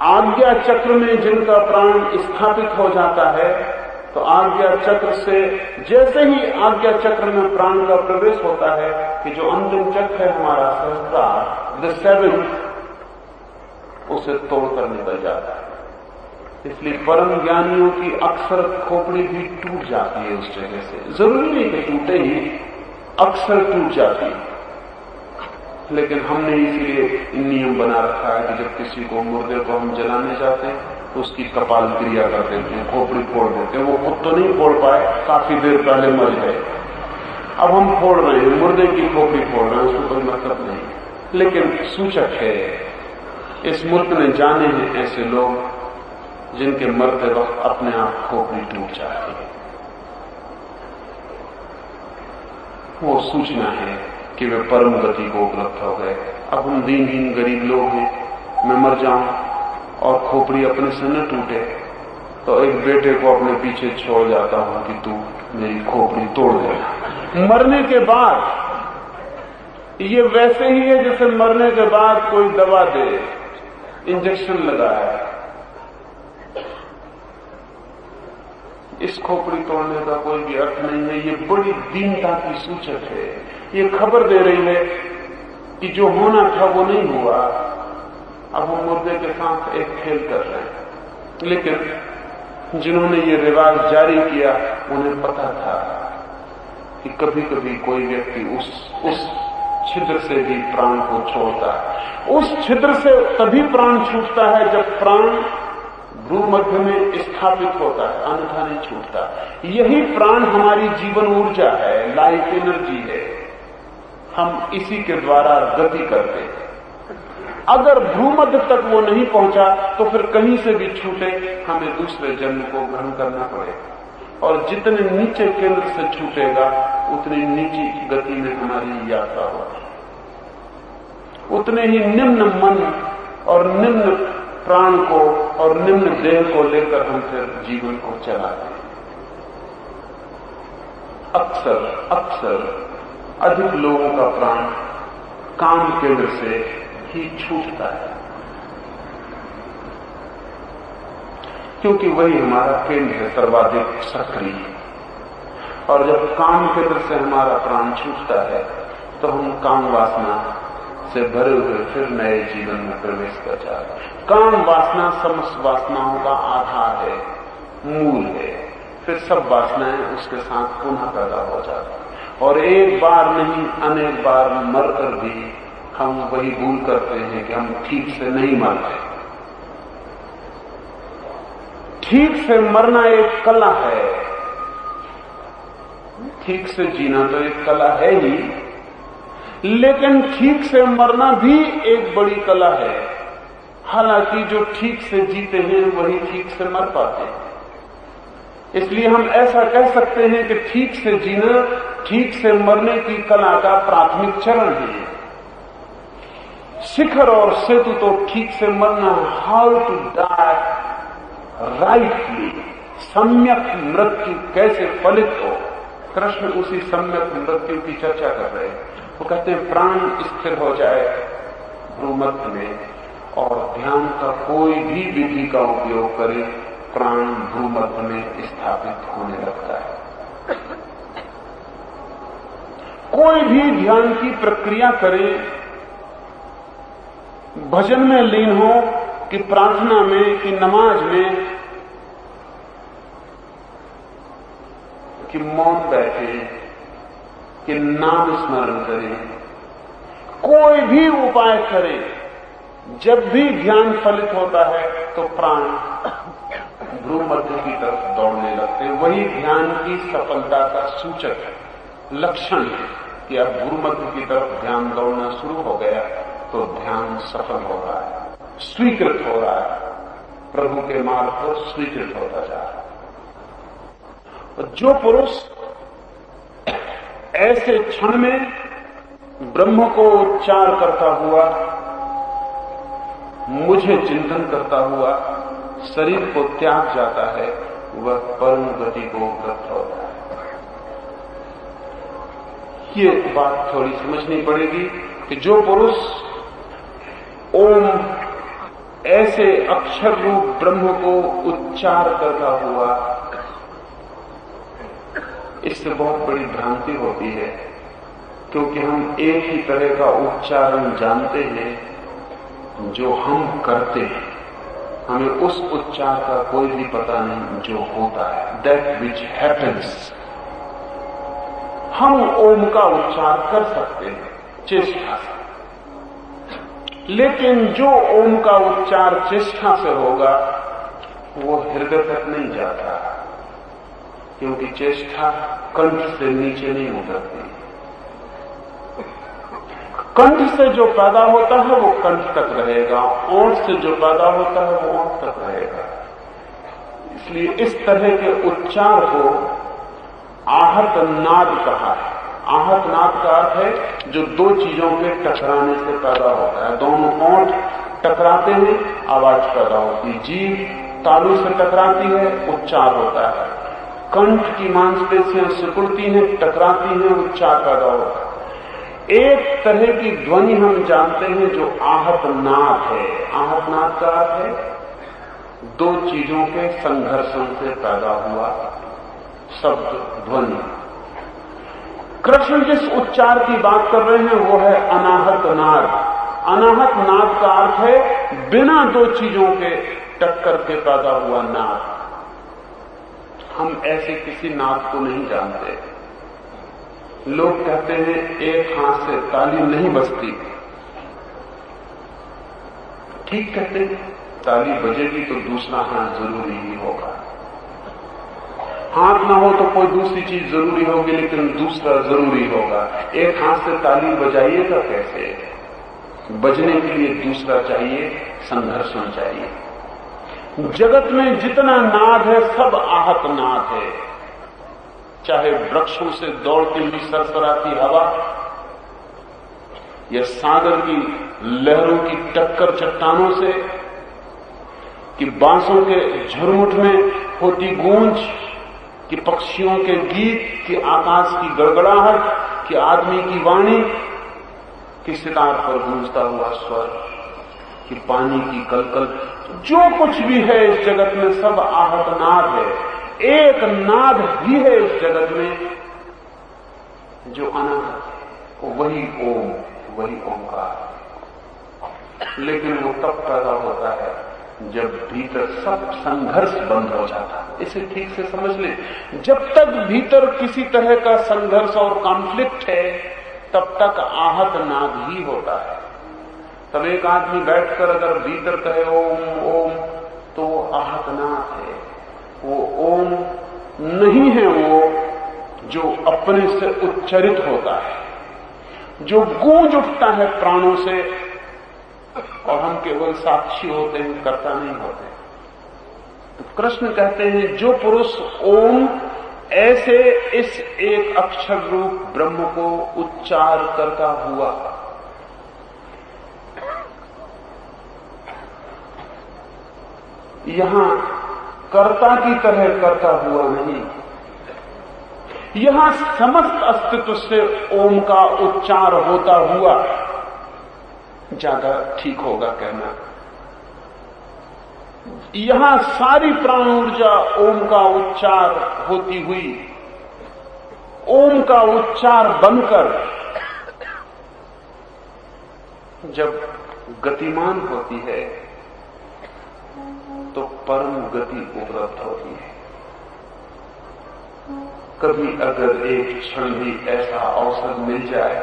Speaker 2: आज्ञा चक्र में जिनका प्राण स्थापित हो जाता है तो आज्ञा चक्र से जैसे ही आज्ञा चक्र में प्राण का प्रवेश होता है कि जो अंतिम चक्र है हमारा सहस्त्रार, द सेवेंथ, उसे तोड़कर निकल जाता है। इसलिए परम ज्ञानियों की अक्सर खोपड़ी भी टूट जाती है उस जगह से। जरूरी नहीं कि टूटे ही, अक्सर टूट जाती है। लेकिन हमने इसलिए नियम बना रखा है कि जब किसी को मुर्दे को हम जलाने जाते हैं तो उसकी कपाल क्रिया कर देते हैं, खोपड़ी फोड़ देते हैं। वो खुद तो नहीं फोड़ पाए, काफी देर पहले मर गए, अब हम फोड़ रहे हैं, मुर्दे की खोपड़ी फोड़ रहे हैं, उसको कोई मतलब नहीं। लेकिन सूचक है, इस मुल्क ने जाने हैं ऐसे लोग जिनके मरते वक्त अपने आप खोपड़ी टूट जाती है। वो सूचना है कि वे परम गति को उपलब्ध हो गए। अब हम दीनहीन गरीब लोग हैं, मैं मर जाऊं और खोपड़ी अपने से न टूटे तो एक बेटे को अपने पीछे छोड़ जाता हूं कि तू मेरी खोपड़ी तोड़ दे। मरने के बाद ये वैसे ही है जैसे मरने के बाद कोई दवा दे, इंजेक्शन लगाए। इस खोपड़ी तोड़ने का कोई भी अर्थ नहीं है। ये बड़ी दीनता की सूचक है। ये खबर दे रही है कि जो होना था वो नहीं हुआ, अब हम मुर्दे के साथ एक खेल कर रहे हैं। लेकिन जिन्होंने ये रिवाज जारी किया उन्हें पता था कि कभी कभी कोई व्यक्ति उस छिद्र से भी प्राण को छोड़ता है। उस छिद्र से तभी प्राण छूटता है जब प्राण भ्रू मध्य में स्थापित होता है, अन्यथा नहीं छूटता। यही प्राण हमारी जीवन ऊर्जा है, लाइफ एनर्जी है। हम इसी के द्वारा गति करते हैं। अगर भ्रूमध्य तक वो नहीं पहुंचा तो फिर कहीं से भी छूटे हमें दूसरे जन्म को ग्रहण करना पड़ेगा। और जितने नीचे केंद्र से छूटेगा उतनी नीची गति में हमारी यात्रा होगी, उतने ही निम्न मन और निम्न प्राण को और निम्न देह को लेकर हम फिर जीवन को चलाते हैं। अक्सर अधिक लोगों का प्राण काम केंद्र से ही छूटता है, क्योंकि वही हमारा केंद्र है सर्वाधिक सक्रिय। और जब काम केंद्र से हमारा प्राण छूटता है तो हम काम वासना से भरे हुए फिर नए जीवन में प्रवेश कर जाते हैं। काम वासना समस्त वासनाओं का आधार है, मूल है। फिर सब वासनाएं उसके साथ पुनः पैदा हो जाती हैं और एक बार नहीं अनेक बार मरकर भी हम वही भूल करते हैं कि हम ठीक से नहीं मरते। ठीक से मरना एक कला है, ठीक से जीना तो एक कला है ही, लेकिन ठीक से मरना भी एक बड़ी कला है। हालांकि जो ठीक से जीते हैं वही ठीक से मर पाते हैं। इसलिए हम ऐसा कह सकते हैं कि ठीक से जीना ठीक से मरने की कला का प्राथमिक चरण है। शिखर और सेतु तो ठीक से मरना, हाउ टू डाई राइटली, सम्यक मृत्यु कैसे फलित हो। कृष्ण उसी सम्यक मृत्यु की चर्चा कर रहे हैं। वो कहते हैं प्राण स्थिर हो जाए भ्रूमध्य में और ध्यान का कोई भी विधि का उपयोग करे, प्राण भ्रूमध्य में स्थापित होने लगता है। कोई भी ध्यान की प्रक्रिया करे, भजन में लीन हो कि प्रार्थना में कि नमाज में कि मौन बैठे कि नाम स्मरण करें, कोई भी उपाय करें, जब भी ध्यान फलित होता है तो प्राण भ्रूमध्य की तरफ दौड़ने लगते हैं। वही ध्यान की सफलता का सूचक है, लक्षण है कि अब भ्रूमध्य की तरफ ध्यान दौड़ना शुरू हो गया तो ध्यान सफल हो रहा है, स्वीकृत हो रहा है, प्रभु के मार्ग पर स्वीकृत होता जा रहा है। और जो पुरुष ऐसे क्षण में ब्रह्म को उच्चार करता हुआ, मुझे चिंतन करता हुआ शरीर को त्याग जाता है, वह परम गति को उपलब्ध होता है। ये बात थोड़ी समझनी पड़ेगी कि जो पुरुष ओम ऐसे अक्षर रूप ब्रह्म को उच्चार करता हुआ, इससे बहुत बड़ी भ्रांति होती है, क्योंकि हम एक ही तरह का उच्चारण जानते हैं जो हम करते हैं। हमें उस उच्चार का कोई भी पता नहीं जो होता है, दैट विच हैपेंस। हम ओम का उच्चार कर सकते हैं चेष्टा से, लेकिन जो ओम का उच्चार चेष्टा से होगा वो हृदय तक नहीं जाता, क्योंकि चेष्टा कंठ से नीचे नहीं उतरती। कंठ से जो पैदा होता है वो कंठ तक रहेगा, ओंठ से जो पैदा होता है वो ओंठ तक रहेगा। इसलिए इस तरह के उच्चार को आहत नाद कहा है। आहत नाद का अर्थ है जो दो चीजों के टकराने से पैदा होता है। दोनों ओंठ टकराते हैं, आवाज पैदा होती है। जीभ तालू से टकराती है, उच्चार होता है। कंठ की मांसपेशियां सिकुड़ती हैं, टकराती हैं, उच्चार पैदा होता है। एक तरह की ध्वनि हम जानते हैं जो आहत नाद है। आहत नाद का अर्थ है दो चीजों के संघर्षण से पैदा हुआ शब्द, ध्वनि। कृष्ण जिस उच्चार की बात कर रहे हैं वो है अनाहत नाद। अनाहत नाद का अर्थ है बिना दो चीजों के टक्कर के पैदा हुआ नाद। हम ऐसे किसी नाद को नहीं जानते। लोग कहते हैं एक हाथ से ताली नहीं बजती। ठीक कहते हैं, ताली बजेगी तो दूसरा हाथ जरूरी ही होगा। हाथ ना हो तो कोई दूसरी चीज जरूरी होगी, लेकिन दूसरा जरूरी होगा। एक हाथ से ताली बजाइएगा कैसे? बजने के लिए दूसरा चाहिए, संघर्ष होना चाहिए। जगत में जितना नाद है सब आहत नाद है, चाहे वृक्षों से दौड़ती हुई सरसराती हवा या सागर की लहरों की टक्कर चट्टानों से, कि बांसों के झुरमुट में होती गूंज, कि पक्षियों के गीत, कि आकाश की गड़गड़ाहट, कि आदमी की वाणी, कि सितार पर गूंजता हुआ स्वर, कि पानी की कलकल, जो कुछ भी है इस जगत में सब आहत नाद है। एक नाद ही है इस जगत में जो अनंत है, वही ओम, वही ओंकार। लेकिन वो तब पैदा होता है जब भीतर सब संघर्ष बंद हो जाता है। इसे ठीक से समझ लें, जब तक भीतर किसी तरह का संघर्ष और कॉन्फ्लिक्ट है तब तक आहत नाद ही होता है। तब एक आदमी बैठकर अगर भीतर कहे ओम ओम तो वो आहत नाद है, वो ओम नहीं है, वो जो अपने से उच्चरित होता है, जो गूंज उठता है प्राणों से, और हम केवल साक्षी होते हैं, कर्ता नहीं होते। तो कृष्ण कहते हैं जो पुरुष ओम ऐसे इस एक अक्षर रूप ब्रह्म को उच्चार करता हुआ यहां कर्ता की तरह करता हुआ नहीं, यहां समस्त अस्तित्व से ओम का उच्चार होता हुआ, ज्यादा ठीक होगा कहना, यहां सारी प्राण ऊर्जा ओम का उच्चार होती हुई, ओम का उच्चार बनकर जब गतिमान होती है तो परम गति उपलब्ध होती है। कभी अगर एक क्षण भी ऐसा अवसर मिल जाए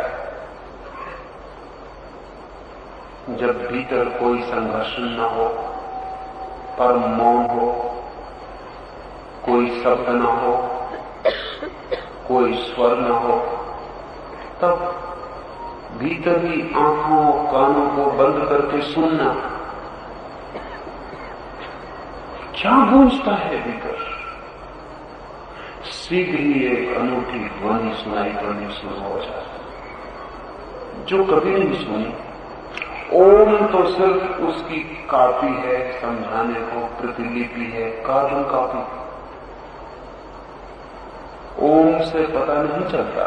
Speaker 2: जब भीतर कोई संघर्ष न हो, परम मौन हो, कोई शब्द न हो, कोई स्वर न हो, तब भीतर ही आंखों कानों को बंद करके सुनना, क्या गूंजता है भीतर। शीघ्र ही एक अनूठी ध्वनि सुनाई पड़नी शुरू हो जाए जो कभी नहीं सुनी। ओम तो सिर्फ उसकी कॉपी है, समझाने को प्रतिलिपि है, कार्बन कॉपी। ओम से पता नहीं चलता,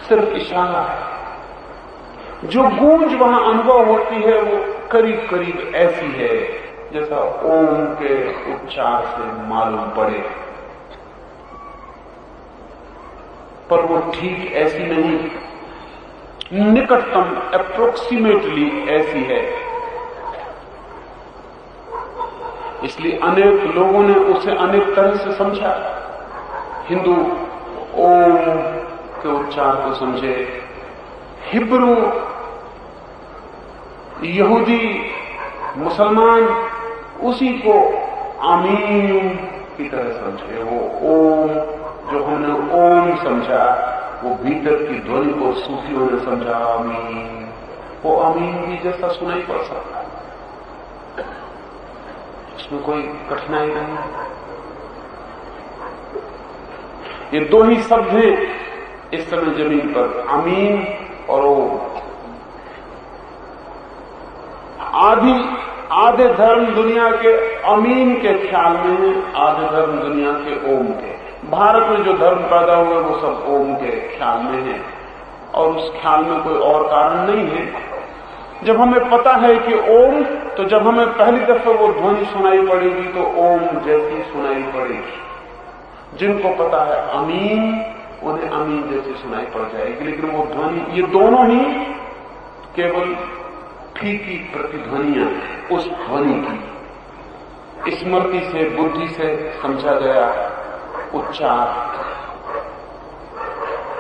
Speaker 2: सिर्फ इशारा है। जो गूंज वहां अनुभव होती है वो करीब करीब ऐसी है जैसा ओम के उच्चार से मालूम पड़े, पर वो ठीक ऐसी नहीं, निकटतम अप्रोक्सीमेटली ऐसी है। इसलिए अनेक लोगों ने उसे अनेक तरह से समझा। हिंदू ओम के उच्चार को समझे, हिब्रू, यहूदी, मुसलमान उसी को आमीन की तरह समझे। वो ओम जो हमने ओम समझा वो भीतर की ध्वनि को सूफियों ने समझा आमीन। वो आमीन भी जैसा सुनाई पड़ सकता है, इसमें कोई कठिनाई नहीं। ये दो ही शब्द हैं इस समय जमीन पर, आमीन और ओम। आधे धर्म दुनिया के अमीन के ख्याल में है, आधे धर्म दुनिया के ओम के। भारत में जो धर्म पैदा हुए वो सब ओम के ख्याल में है, और उस ख्याल में कोई और कारण नहीं है। जब हमें पता है कि ओम, तो जब हमें पहली दफे वो ध्वनि सुनाई पड़ेगी तो ओम जैसी सुनाई पड़ेगी। जिनको पता है अमीन, उन्हें अमीन जैसी सुनाई पड़ जाएगी। लेकिन वो ध्वनि, ये दोनों ही केवल फीकी प्रतिध्वनियां उस ध्वनि की स्मृति से, बुद्धि से समझा गया उच्चार,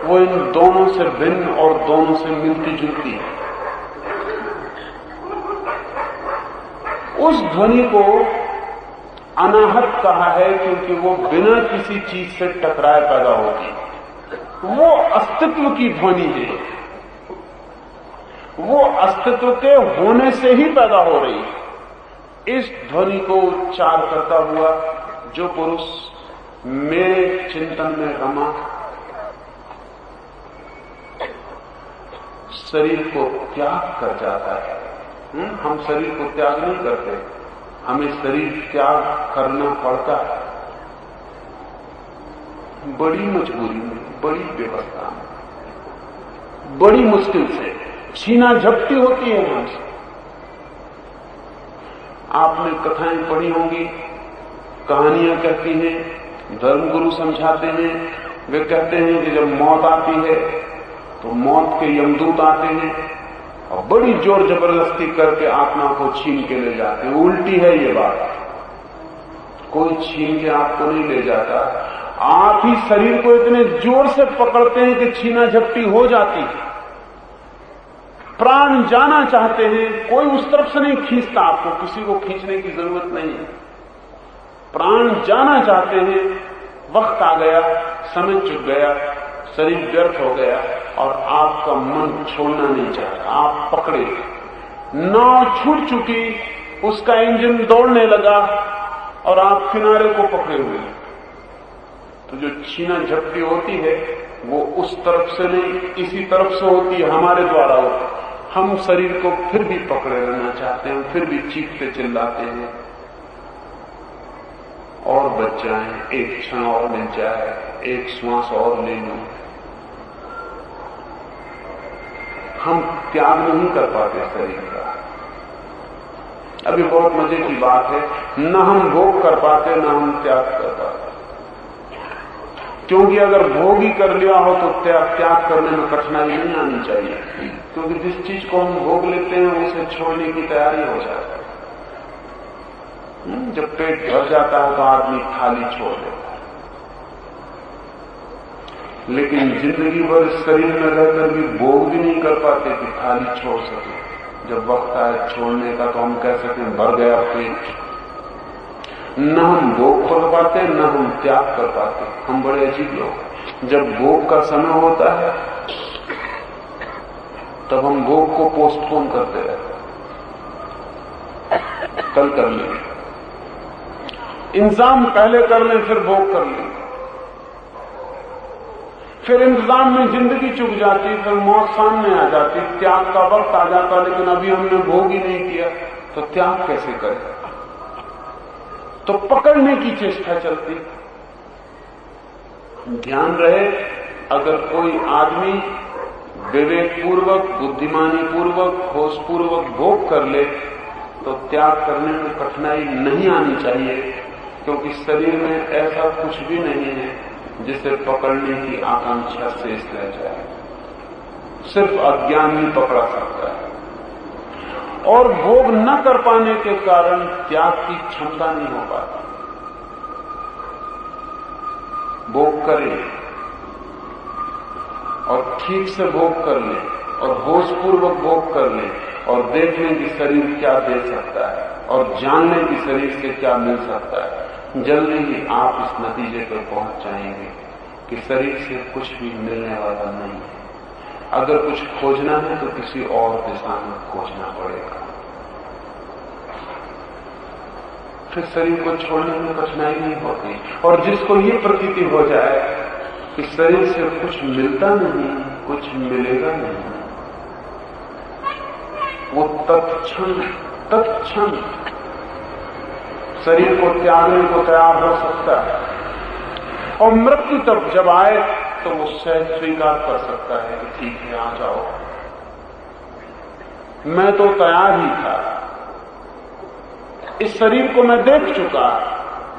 Speaker 2: वो इन दोनों से भिन्न और दोनों से मिलती जुलती है। उस ध्वनि को अनाहत कहा है क्योंकि वो बिना किसी चीज से टकराए पैदा होती है। वो अस्तित्व की ध्वनि है, वो अस्तित्व के होने से ही पैदा हो रही है। इस ध्वनि को उच्चार करता हुआ जो पुरुष मेरे चिंतन में रमा शरीर को त्याग कर जाता है। हम शरीर को त्याग नहीं करते, हमें शरीर त्याग करना पड़ता है, बड़ी मजबूरी में, बड़ी व्यवस्था में, बड़ी मुश्किल से छीना झपटी होती है हमसे। आपने कथाएं पढ़ी होंगी, कहानियां कहती हैं, धर्मगुरु समझाते हैं। वे कहते हैं कि जब मौत आती है तो मौत के यमदूत आते हैं और बड़ी जोर जबरदस्ती करके आत्मा को छीन के ले जाते हैं। उल्टी है ये बात, कोई छीन के आपको नहीं ले जाता, आप ही शरीर को इतने जोर से पकड़ते हैं कि छीना झपटी हो जाती है। प्राण जाना चाहते हैं, कोई उस तरफ से नहीं खींचता, आपको किसी को खींचने की जरूरत नहीं है। प्राण जाना चाहते हैं, वक्त आ गया, समय चुक गया, शरीर व्यर्थ हो गया और आपका मन छोड़ना नहीं चाहता, आप पकड़े। नाव छूट चुकी, उसका इंजन दौड़ने लगा और आप किनारे को पकड़े हुए। तो जो छीना झपटी होती है वो उस तरफ से नहीं, इसी तरफ से होती है, हमारे द्वारा होती है। हम शरीर को फिर भी पकड़े रहना चाहते हैं, फिर भी चीखते चिल्लाते हैं और बच जाए, एक क्षण और मिल जाए, एक श्वास और ले लूं। हम त्याग नहीं कर पाते शरीर का। अभी बहुत मजे की बात है, न हम भोग कर पाते, न हम त्याग कर पाते। क्योंकि अगर भोग ही कर लिया हो तो त्याग करने में कठिनाई नहीं आनी चाहिए, क्योंकि जिस चीज को हम भोग लेते हैं उसे छोड़ने की तैयारी हो जाती है। जब पेट भर जाता है तो आदमी थाली छोड़ देता है, लेकिन जिंदगी भर शरीर में रहकर भी भोग भी नहीं कर पाते कि थाली छोड़ सके। जब वक्त आए छोड़ने का तो हम कह सकें भर गया पेट। न हम भोग कर पाते, न हम त्याग कर पाते। हम बड़े अजीब लोग। जब भोग का समय होता है तब हम भोग को पोस्टपोन करते रहते, कल कर लेंगे, इंतजाम पहले कर लें, फिर भोग कर लें। फिर इंतजाम में जिंदगी चुक जाती, फिर मौत सामने आ जाती, त्याग का वक्त आ जाता, लेकिन अभी हमने भोग ही नहीं किया तो त्याग कैसे करें? तो पकड़ने की चेष्टा चलती। ध्यान रहे, अगर कोई आदमी विवेक पूर्वक, बुद्धिमानी पूर्वक, होश पूर्वक भोग कर ले तो त्याग करने में कठिनाई नहीं आनी चाहिए, क्योंकि शरीर में ऐसा कुछ भी नहीं है जिसे पकड़ने की आकांक्षा शेष रह जाए। सिर्फ अज्ञान ही पकड़ा सकता है, और भोग न कर पाने के कारण त्याग की क्षमता नहीं हो पाती। भोग करें और ठीक से भोग कर लें और होशपूर्वक भोग कर लें और देख लें कि शरीर क्या दे सकता है और जान लें कि शरीर से क्या मिल सकता है। जल्दी ही आप इस नतीजे पर पहुंच जाएंगे कि शरीर से कुछ भी मिलने वाला नहीं है। अगर कुछ खोजना है तो किसी और दिशा में खोजना पड़ेगा। फिर शरीर को छोड़ने में कठिनाई नहीं होती। और जिसको ये प्रतीति हो जाए कि शरीर से कुछ मिलता नहीं, कुछ मिलेगा नहीं, वो तत्क्षण शरीर को त्यागने को तैयार हो सकता है, और मृत्यु तब जब आए तो वो सहज स्वीकार कर सकता है कि ठीक है, आ जाओ, मैं तो तैयार ही था, इस शरीर को मैं देख चुका,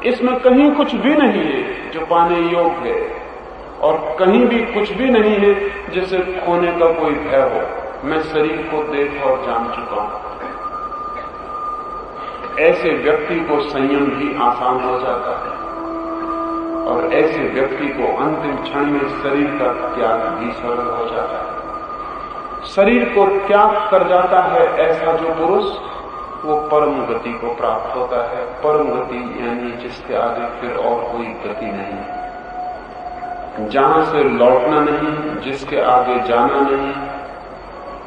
Speaker 2: इसमें कहीं कुछ भी नहीं है जो पाने योग्य है, और कहीं भी कुछ भी नहीं है जिसे खोने का कोई भय हो। मैं शरीर को देख और जान चुका हूं। ऐसे व्यक्ति को संयम भी आसान हो जाता है, और ऐसे व्यक्ति को अंतिम क्षण में शरीर का त्याग भी सरल हो जाता है। शरीर को त्याग कर जाता है ऐसा जो पुरुष, वो परम गति को प्राप्त होता है। परम गति यानी जिसके आगे फिर और कोई गति नहीं, जहां से लौटना नहीं, जिसके आगे जाना नहीं।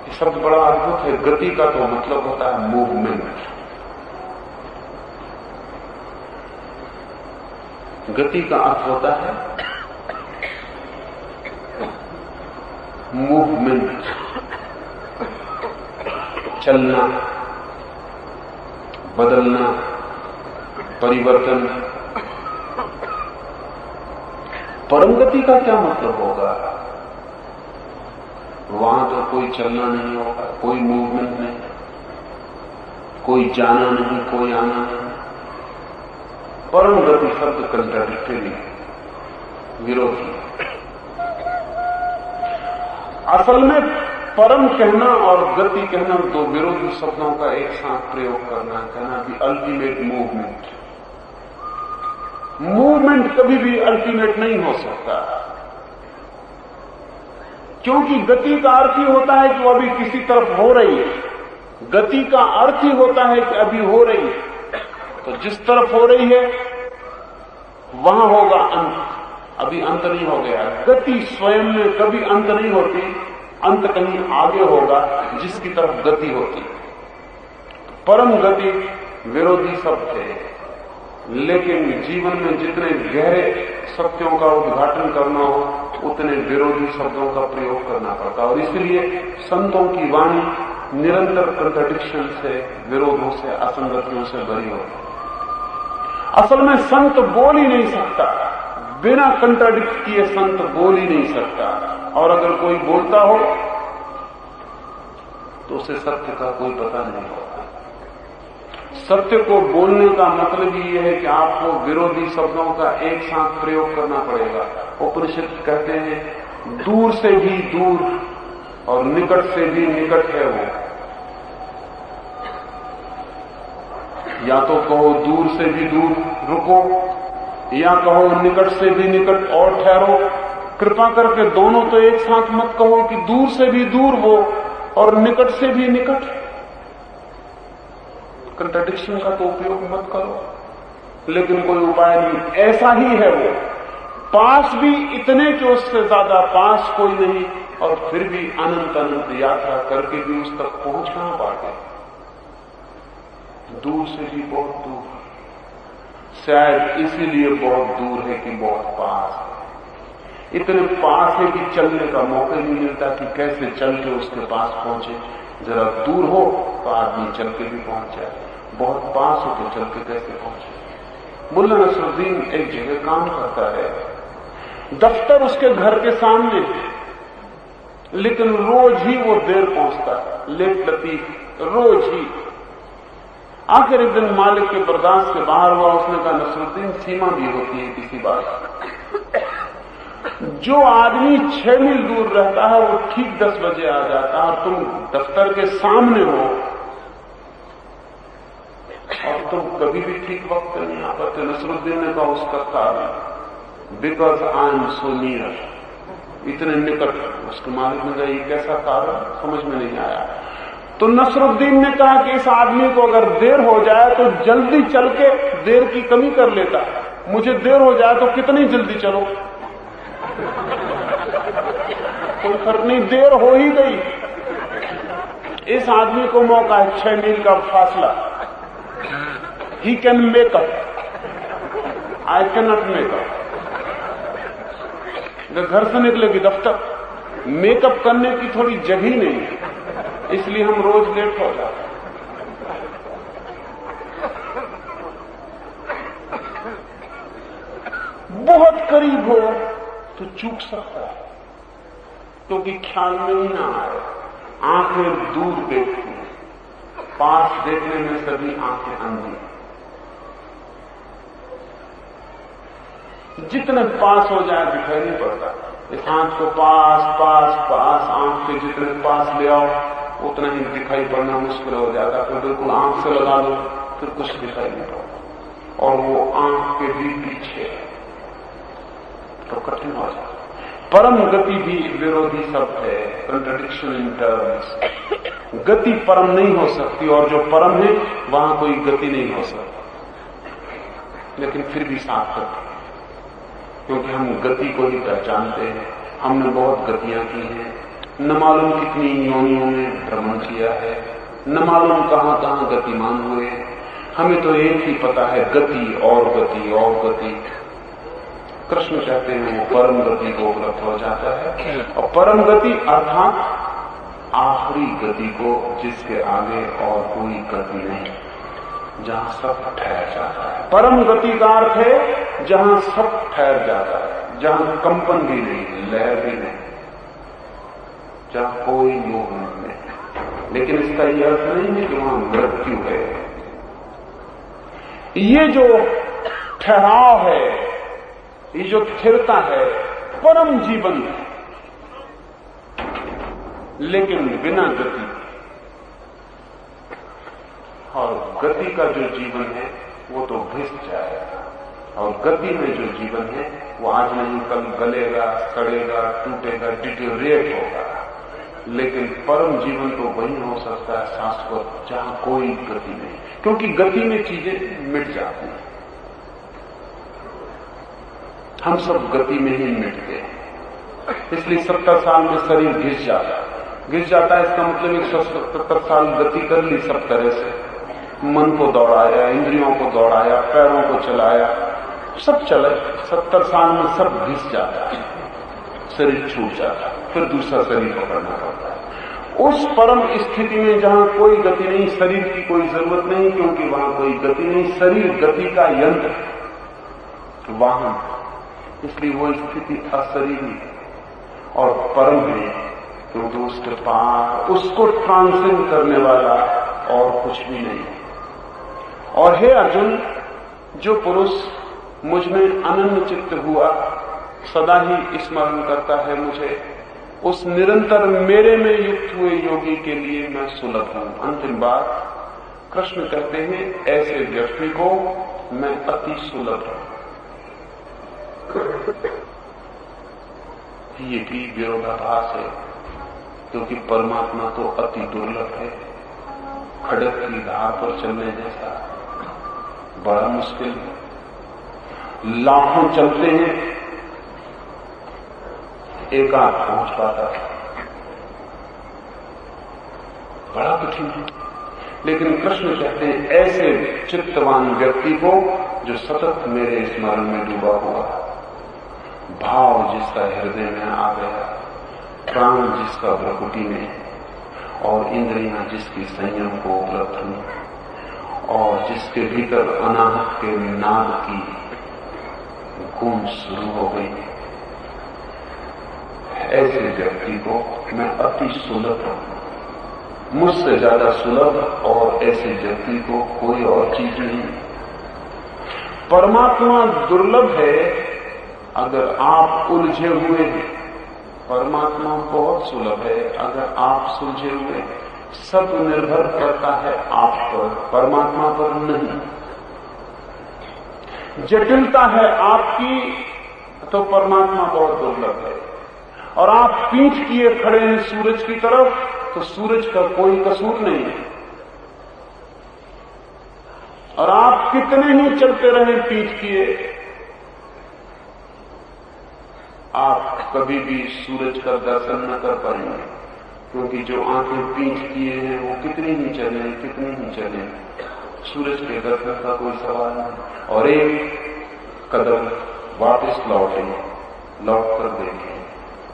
Speaker 2: ये शब्द बड़ा अद्भुत है। गति का तो मतलब होता है मूवमेंट। गति का अर्थ होता है मूवमेंट, चलना, बदलना, परिवर्तन। परम गति का क्या मतलब होगा? वहां तो कोई चलना नहीं होगा, कोई मूवमेंट नहीं, कोई जाना नहीं, कोई आना नहीं। परम गति शब्द कंट्राडिक्टरी, विरोधी। असल में परम कहना और गति कहना दो विरोधी शब्दों का एक साथ प्रयोग करना, कहना कि अल्टीमेट मूवमेंट। मूवमेंट कभी भी अल्टीमेट नहीं हो सकता, क्योंकि गति का अर्थ ही होता है कि वो अभी किसी तरफ हो रही है। गति का अर्थ ही होता है कि अभी हो रही है। तो जिस तरफ हो रही है वहां होगा अंत, अभी अंत नहीं हो गया। गति स्वयं में कभी अंत नहीं होती, अंत कहीं आगे होगा जिसकी तरफ गति होती। परम गति विरोधी शब्द है, लेकिन जीवन में जितने गहरे सत्यों का उद्घाटन करना हो उतने विरोधी शब्दों का प्रयोग करना पड़ता है। और इसलिए संतों की वाणी निरंतर कंट्राडिक्शन से, विरोधों से, असंगतियों से भरी होती है। असल में संत बोल ही नहीं सकता, बिना कंट्राडिक्ट किए संत बोल ही नहीं सकता। और अगर कोई बोलता हो तो उसे सत्य का कोई पता नहीं होता। सत्य को बोलने का मतलब ही यह है कि आपको विरोधी शब्दों का एक साथ प्रयोग करना पड़ेगा। उपनिषद कहते हैं दूर से भी दूर और निकट से भी निकट है वो। या तो कहो दूर से भी दूर रुको, या कहो निकट से भी निकट और ठहरो। कृपा करके दोनों तो एक साथ मत कहो कि दूर से भी दूर वो और निकट से भी निकट। कंट्राडिक्शन का तो उपयोग मत करो, लेकिन कोई उपाय नहीं, ऐसा ही है वो। पास भी इतने कि उससे ज्यादा पास कोई नहीं, और फिर भी अनंत अनंत यात्रा करके भी उस तक पहुंच कहां पाते। दूर से भी बहुत दूर, शायद इसीलिए बहुत दूर है कि बहुत पास है। इतने पास है कि चलने का मौका नहीं मिलता कि कैसे चल के उसके पास पहुंचे। जरा दूर हो तो आदमी चल के भी पहुंच जाए, बहुत पास हो तो चल के कैसे पहुंचे। मुल्ला नसरुद्दीन एक जगह काम करता है, दफ्तर उसके घर के सामने है, लेकिन रोज ही वो देर पहुंचता, लेट लतीफ, रोज ही। आखिर एक दिन मालिक के बर्दाश्त के बाहर हुआ। उसने कहा नसरुद्दीन सीमा भी होती है किसी बात। जो आदमी 6 मील दूर रहता है वो ठीक 10 बजे आ जाता है, और तुम दफ्तर के सामने हो और तुम कभी भी ठीक वक्त नहीं आ पाते। नसरुद्दीन ने कहा उसका कारण because I am so near, इतने निकट। उसके मालिक ने कहा ये कैसा कारण, समझ में नहीं आया। तो नसरुद्दीन ने कहा कि इस आदमी को अगर देर हो जाए तो जल्दी चल के देर की कमी कर लेता, मुझे देर हो जाए तो कितनी जल्दी चलो, कोई फर्क नहीं, देर हो ही गई। इस आदमी को मौका है 6 मील का फासला, he can make up, I can not make up. घर से निकलेगी दफ्तर, मेकअप करने की थोड़ी जगह नहीं है, इसलिए हम रोज लेट हो जाते हैं। बहुत करीब हो तो चूक सकता है, क्योंकि ख्याल में ही ना आए। आंखें दूर देखती हैं, पास देखने में सभी आंखें अंधी। जितने पास हो जाए दिखाई नहीं पड़ता। इस आंख को पास पास पास, आंख के जितने पास ले आओ उतना ही दिखाई पड़ना मुश्किल हो जाता। फिर बिल्कुल आंख से लगा दो फिर कुछ दिखाई नहीं पड़ता, और वो आंख के भी पीछे तो कठिन हो जाता। परम गति भी विरोधी शब्द है। Contradiction in terms. गति परम नहीं हो सकती और जो परम है वहां कोई गति नहीं हो सकती, लेकिन फिर भी साथ करते, क्योंकि हम गति को ही पहचानते हैं। हमने बहुत गतियां की हैं, न मालूम कितनी योनियों में भ्रमण किया है, न मालूम कहां कहां गतिमान हुए। हमें तो एक ही पता है, गति और गति और गति। कृष्ण कहते हैं वो परम गति को उपलब्ध हो जाता है, और परम गति अर्थात आखिरी गति को, जिसके आगे और कोई गति नहीं, जहां सब ठहर जाता है। परम गति का अर्थ है जहां सब ठहर जाता है, जहां कंपन भी नहीं, लहर भी नहीं, जहां कोई मूवमेंट नहीं। लेकिन इसका यह अर्थ नहीं है कि वहां मृत्यु है। ये जो ठहराव है, ये जो स्थिरता है, परम जीवन है, लेकिन बिना गति। और गति का जो जीवन है वो तो घिस जाएगा, और गति में जो जीवन है वो आज नहीं कल गलेगा, सड़ेगा, टूटेगा, डिटेरिएट होगा। लेकिन परम जीवन तो वही हो सकता है शाश्वत, जहां कोई गति नहीं, क्योंकि गति में चीजें मिट जाती हैं। हम सब गति में ही मिटते हैं, इसलिए 70 साल में शरीर घिस जाता है। इसका मतलब 170 साल गति कर ली सब तरह से, मन को दौड़ाया, इंद्रियों को दौड़ाया, पैरों को चलाया, सब चले। 70 साल में सब घिस जाता है, शरीर छूट जाता है, फिर दूसरा शरीर पकड़ना पड़ता है। उस परम स्थिति में जहां कोई गति नहीं, शरीर की कोई जरूरत नहीं, क्योंकि वहां कोई गति नहीं, शरीर गति का यंत्र, वाहन, इसलिए वो स्थिति अशरीरी और परम है, क्योंकि उसके पार उसको ट्रांसेंड करने वाला और कुछ भी नहीं। और हे अर्जुन, जो पुरुष मुझ में अनन्य चित्त हुआ, सदा ही स्मरण करता है मुझे, उस निरंतर मेरे में युक्त हुए योगी के लिए मैं सुलभ हूं। अंतिम बात कृष्ण कहते हैं, ऐसे व्यक्ति को मैं अति सुलभ हूं। ये भी विरोधाभास है, क्योंकि परमात्मा तो अति दुर्लभ है, खड़क की धार पर चलने जैसा, बड़ा मुश्किल है। लाखों चलते हैं, एक आध पहुंच पाता है, बड़ा कठिन है। लेकिन कृष्ण कहते हैं, ऐसे चित्तवान व्यक्ति को जो सतत मेरे स्मरण में डूबा हुआ, भाव जिसका हृदय में आ गया, प्राण जिसका भ्रकुटी में, और इंद्रियां जिसकी संयम को उपलब्ध हुई, और जिसके भीतर अनाहत के नाद की गूंज शुरू हो गई, ऐसे व्यक्ति को मैं अति सुलभ हूं, मुझसे ज्यादा सुलभ, और ऐसे व्यक्ति को कोई और चीज नहीं। परमात्मा दुर्लभ है अगर आप उलझे हुए हैं, परमात्मा बहुत सुलभ है अगर आप सुलझे हुए। सब निर्भर करता है आप पर, परमात्मा पर नहीं। जटिलता है आपकी तो परमात्मा बहुत दुर्लभ है। और आप पीठ किए खड़े हैं सूरज की तरफ, तो सूरज का कोई कसूर नहीं है। और आप कितने ही चलते रहे पीठ किए, आप कभी भी सूरज का दर्शन न कर पाएंगे, क्योंकि जो आंखें पीठ किए हैं वो कितनी ही चले, सूरज के दर्शन का कोई सवाल नहीं। और एक कदम वापस लौट कर देखें,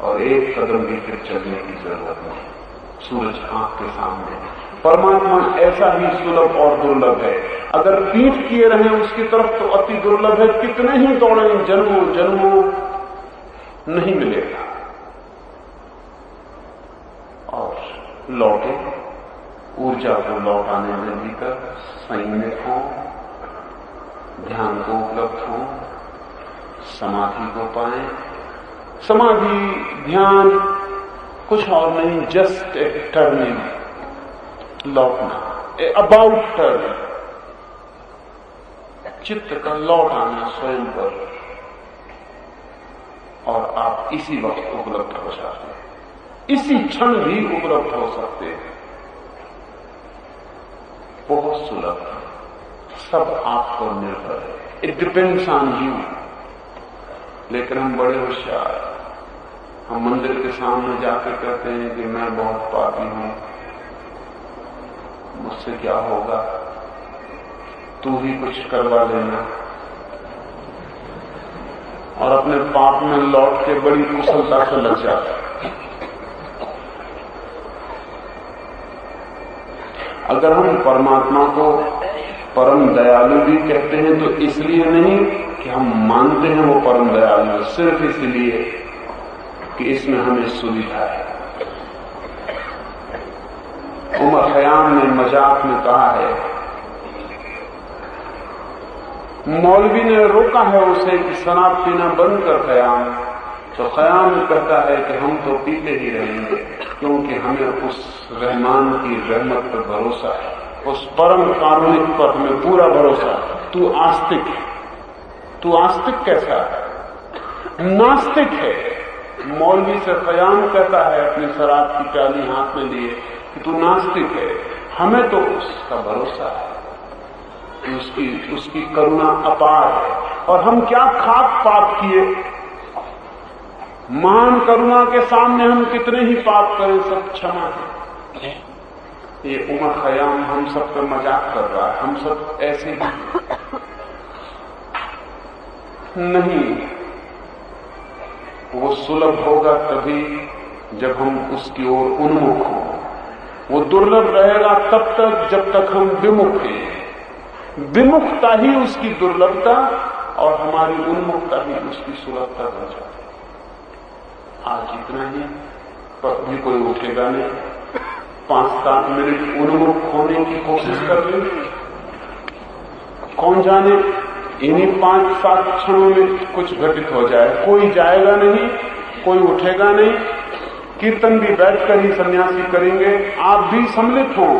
Speaker 2: और एक कदम भी फिर चलने की जरूरत नहीं, सूरज आंख के सामने। परमात्मा ऐसा ही सुलभ और दुर्लभ है। अगर पीठ किए रहे उसकी तरफ तो अति दुर्लभ है, कितने ही दौड़े जन्मों नहीं मिलेगा। और लौटे, ऊर्जा को लौटाने में भीतर संयमित हो, ध्यान को उपलब्ध हो, समाधि को पाए। समाधि ध्यान कुछ और नहीं, जस्ट ए टर्निंग, लौटना, ए अबाउट टर्न, चित्त का लौट आना स्वयं पर, और आप इसी वक्त उपलब्ध हो जाते हैं। इसी क्षण भी उपलब्ध हो सकते हैं, बहुत सुलभ। सब आप पर निर्भर है, इट डिपेंड्स ऑन यू। लेकिन हम बड़े होशियार, हम मंदिर के सामने जाकर कहते हैं कि मैं बहुत पापी हूं, मुझसे क्या होगा, तू ही कुछ करवा लेना, और अपने पाप में लौट के बड़ी कुशलता से लग जाता। अगर हम परमात्मा को परम दयालु भी कहते हैं तो इसलिए नहीं कि हम मानते हैं वो परम दयालु, सिर्फ इसलिए कि इसमें हमें सुविधा है। उमर खयाम ने मजाक में कहा है, मौलवी ने रोका है उसे कि शराब पीना बंद कर खयाम, तो खयाम कहता है कि हम तो पीते ही रहेंगे, क्योंकि हमें उस रहमान की रहमत पर भरोसा है, उस परम कारुणिक पर हमें पूरा भरोसा है। तू आस्तिक है। तू आस्तिक कैसा है? नास्तिक है। मौलवी से खयाम कहता है अपनी शराब की प्याली हाथ में लिए कि तू नास्तिक है। हमें तो उसका भरोसा है, उसकी करुणा अपार है। और हम क्या खाक पाप किए, महान करुणा के सामने हम कितने ही पाप करें, सब क्षमा है। ये उमर खयाम हम सब पर मजाक कर रहा है, हम सब ऐसे ही नहीं। वो सुलभ होगा तभी जब हम उसकी ओर उन्मुख हों। वो दुर्लभ रहेगा तब तक जब तक हम विमुख हैं। विमुखता ही उसकी दुर्लभता और हमारी उन्मुखता ही उसकी सुलभता बन जाती। आज इतना ही, पर भी कोई उठेगा नहीं। 5-7 मिनट उन्मुख होने की कोशिश कर ले, कौन जाने इन्हीं 5-7 क्षणों में कुछ घटित हो जाए। कोई जाएगा नहीं, कोई उठेगा नहीं, कीर्तन भी बैठकर ही सन्यासी करेंगे। आप भी सम्मिलित हों,